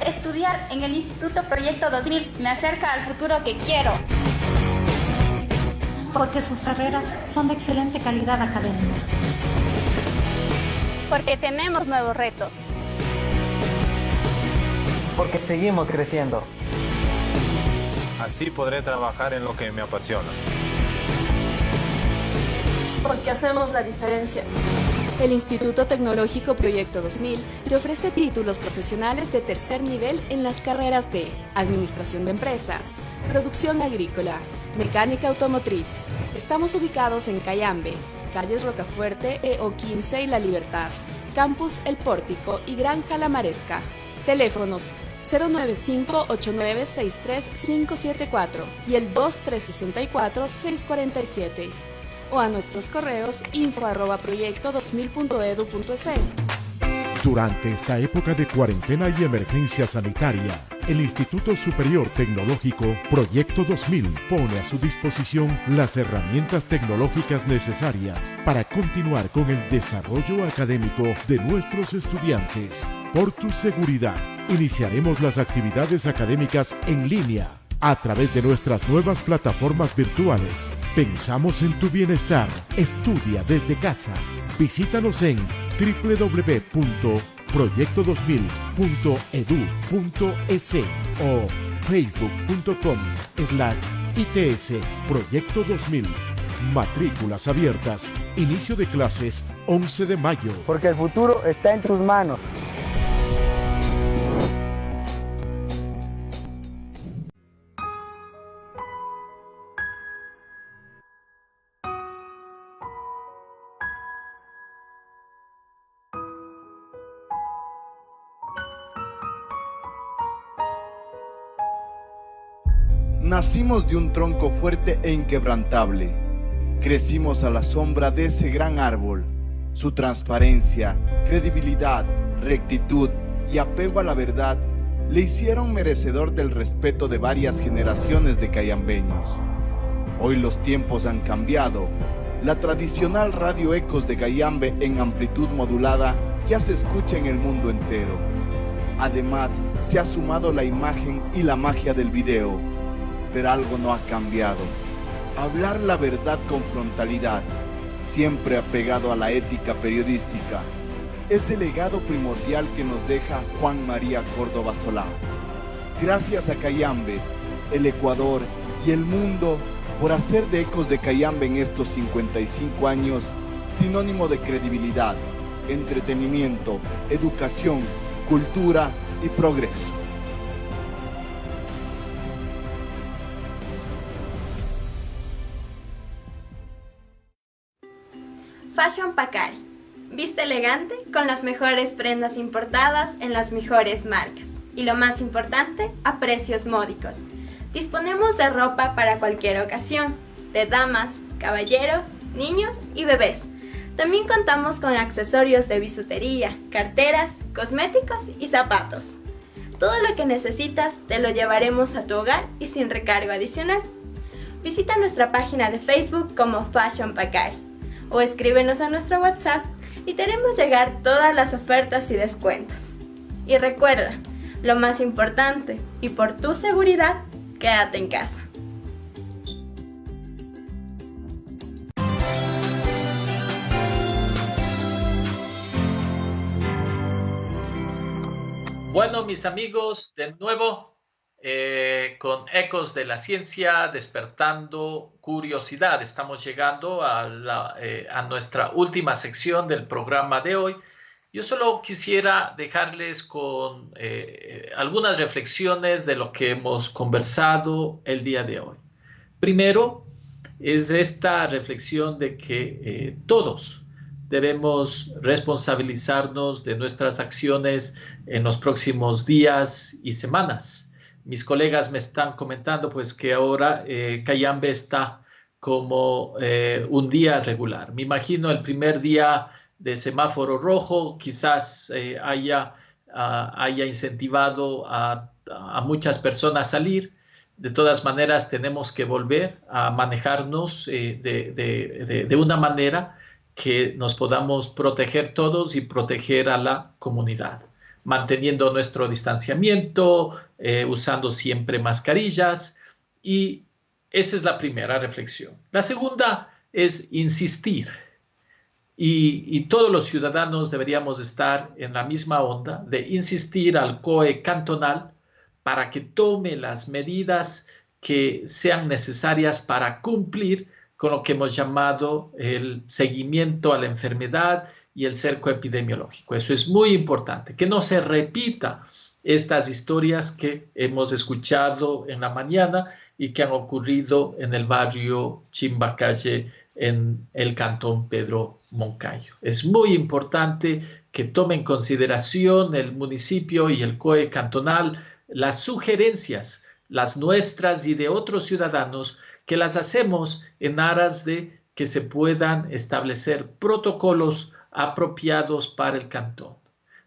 Estudiar en el Instituto Proyecto 2000 me acerca al futuro que quiero. Porque sus carreras son de excelente calidad académica. Porque tenemos nuevos retos. Porque seguimos creciendo. Así podré trabajar en lo que me apasiona. Porque hacemos la diferencia. El Instituto Tecnológico Proyecto 2000 te ofrece títulos profesionales de tercer nivel en las carreras de Administración de Empresas, Producción Agrícola, Mecánica Automotriz. Estamos ubicados en Cayambe, calles Rocafuerte, EO15 y La Libertad, Campus El Pórtico y Granja La Maresca. Teléfonos 095-8963-574 y el 2364-647. O a nuestros correos info@proyecto2000.edu.es. Durante esta época de cuarentena y emergencia sanitaria, el Instituto Superior Tecnológico Proyecto 2000 pone a su disposición las herramientas tecnológicas necesarias para continuar con el desarrollo académico de nuestros estudiantes. Por tu seguridad, iniciaremos las actividades académicas en línea a través de nuestras nuevas plataformas virtuales. Pensamos en tu bienestar. Estudia desde casa. Visítanos en www.proyecto2000.edu.es o facebook.com/ITS Proyecto 2000. Matrículas abiertas. Inicio de clases 11 de mayo. Porque el futuro está en tus manos. Nacimos de un tronco fuerte e inquebrantable. Crecimos a la sombra de ese gran árbol. Su transparencia, credibilidad, rectitud y apego a la verdad le hicieron merecedor del respeto de varias generaciones de cayambeños. Hoy los tiempos han cambiado. La tradicional radio Ecos de Cayambe en amplitud modulada ya se escucha en el mundo entero. Además, se ha sumado la imagen y la magia del video. Pero algo no ha cambiado. Hablar la verdad con frontalidad, siempre apegado a la ética periodística, es el legado primordial que nos deja Juan María Córdoba Solá. Gracias a Cayambe, el Ecuador y el mundo por hacer de Ecos de Cayambe en estos 55 años sinónimo de credibilidad, entretenimiento, educación, cultura y progreso. Fashion Pacari. Viste elegante con las mejores prendas importadas en las mejores marcas. Y lo más importante, a precios módicos. Disponemos de ropa para cualquier ocasión, de damas, caballeros, niños y bebés. También contamos con accesorios de bisutería, carteras, cosméticos y zapatos. Todo lo que necesitas te lo llevaremos a tu hogar y sin recargo adicional. Visita nuestra página de Facebook como Fashion Pacari o escríbenos a nuestro WhatsApp y te haremos llegar todas las ofertas y descuentos. Y recuerda, lo más importante, y por tu seguridad, quédate en casa. Bueno, mis amigos, de nuevo con Ecos de la Ciencia, despertando curiosidad. Estamos llegando a nuestra última sección del programa de hoy. Yo solo quisiera dejarles con algunas reflexiones de lo que hemos conversado el día de hoy. Primero, es esta reflexión de que todos debemos responsabilizarnos de nuestras acciones en los próximos días y semanas. Mis colegas me están comentando pues que ahora Cayambe está como un día regular. Me imagino el primer día de semáforo rojo quizás haya incentivado a muchas personas a salir. De todas maneras tenemos que volver a manejarnos de una manera que nos podamos proteger todos y proteger a la comunidad, manteniendo nuestro distanciamiento, usando siempre mascarillas, y esa es la primera reflexión. La segunda es insistir, y todos los ciudadanos deberíamos estar en la misma onda de insistir al COE cantonal para que tome las medidas que sean necesarias para cumplir con lo que hemos llamado el seguimiento a la enfermedad y el cerco epidemiológico. Eso es muy importante, que no se repita estas historias que hemos escuchado en la mañana y que han ocurrido en el barrio Chimbacalle, en el cantón Pedro Moncayo. Es muy importante que tome en consideración el municipio y el COE cantonal las sugerencias, las nuestras y de otros ciudadanos, que las hacemos en aras de que se puedan establecer protocolos apropiados para el cantón.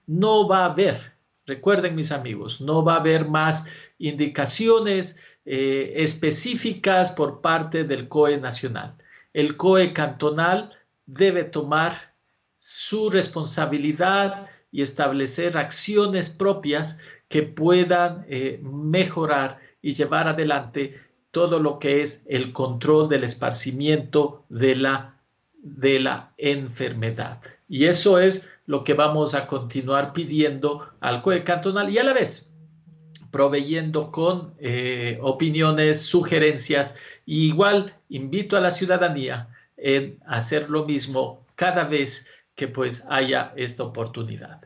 No va a haber, recuerden mis amigos, no va a haber más indicaciones específicas por parte del COE nacional. El COE cantonal debe tomar su responsabilidad y establecer acciones propias que puedan mejorar y llevar adelante todo lo que es el control del esparcimiento de la enfermedad. Y eso es lo que vamos a continuar pidiendo al COE cantonal y a la vez proveyendo con opiniones, sugerencias. Y igual invito a la ciudadanía en hacer lo mismo cada vez que pues haya esta oportunidad.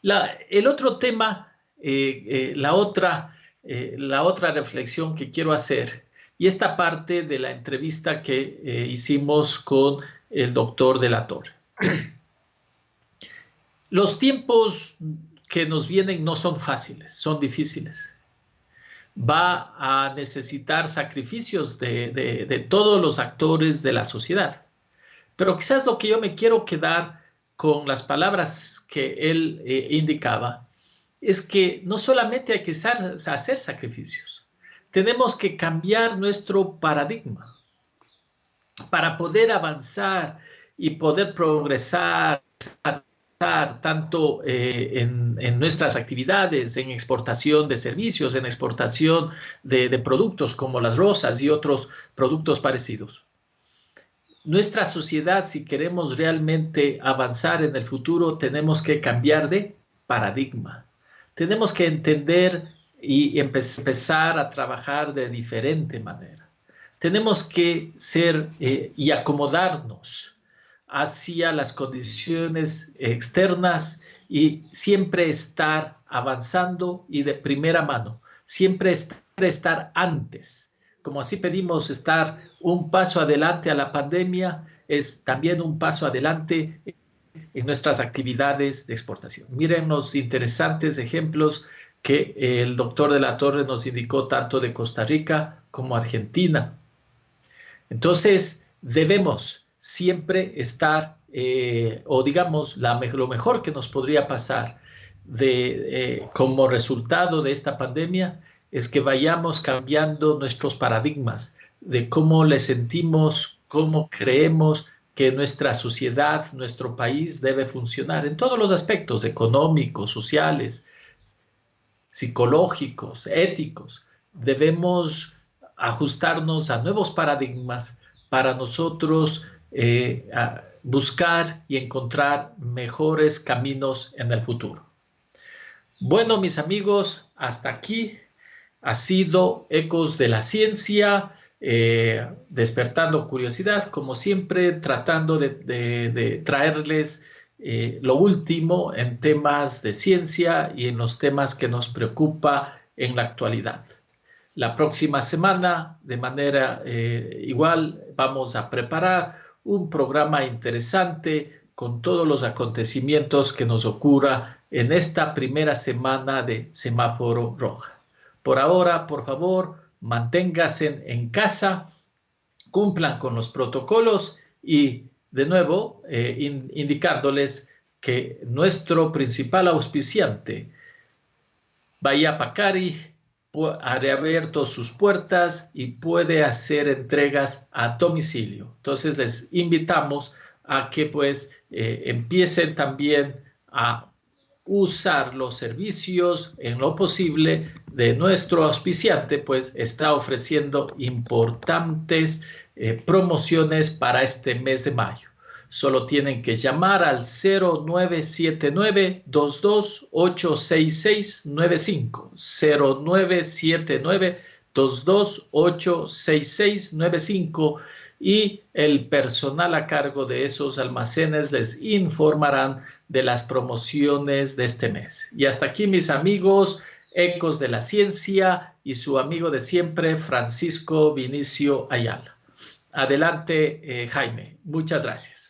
El otro tema, la otra reflexión que quiero hacer, y esta parte de la entrevista que hicimos con el doctor de la Torre. Los tiempos que nos vienen no son fáciles, son difíciles. va a necesitar sacrificios de todos los actores de la sociedad. Pero quizás lo que yo me quiero quedar con las palabras que él indicaba es que no solamente hay que hacer sacrificios, tenemos que cambiar nuestro paradigma para poder avanzar y poder progresar tanto en nuestras actividades, en exportación de servicios, en exportación de productos como las rosas y otros productos parecidos. Nuestra sociedad, si queremos realmente avanzar en el futuro, tenemos que cambiar de paradigma. Tenemos que entender y empezar a trabajar de diferente manera. Tenemos que ser y acomodarnos hacia las condiciones externas y siempre estar avanzando y de primera mano, siempre estar antes. Como así pedimos estar un paso adelante a la pandemia, es también un paso adelante en nuestras actividades de exportación. Miren los interesantes ejemplos que el doctor de la Torre nos indicó tanto de Costa Rica como Argentina. Entonces, debemos siempre estar, o digamos, lo mejor que nos podría pasar como resultado de esta pandemia es que vayamos cambiando nuestros paradigmas de cómo le sentimos, cómo creemos que nuestra sociedad, nuestro país debe funcionar en todos los aspectos económicos, sociales, psicológicos, éticos. Debemos ajustarnos a nuevos paradigmas para nosotros buscar y encontrar mejores caminos en el futuro. Bueno, mis amigos, hasta aquí ha sido Ecos de la Ciencia, despertando curiosidad, como siempre, tratando de traerles lo último en temas de ciencia y en los temas que nos preocupa en la actualidad. La próxima semana, de manera igual, vamos a preparar un programa interesante con todos los acontecimientos que nos ocurra en esta primera semana de Semáforo Roja. Por ahora, por favor, manténganse en casa, cumplan con los protocolos y, de nuevo, indicándoles que nuestro principal auspiciante, Bahía Pacari, ha reabierto sus puertas y puede hacer entregas a domicilio. Entonces les invitamos a que empiecen también a usar los servicios en lo posible de nuestro auspiciante, pues está ofreciendo importantes promociones para este mes de mayo. Solo tienen que llamar al 0979-22-86695, 0979-22-86695, y el personal a cargo de esos almacenes les informarán de las promociones de este mes. Y hasta aquí, mis amigos, Ecos de la Ciencia y su amigo de siempre, Francisco Vinicio Ayala. Adelante, Jaime. Muchas gracias.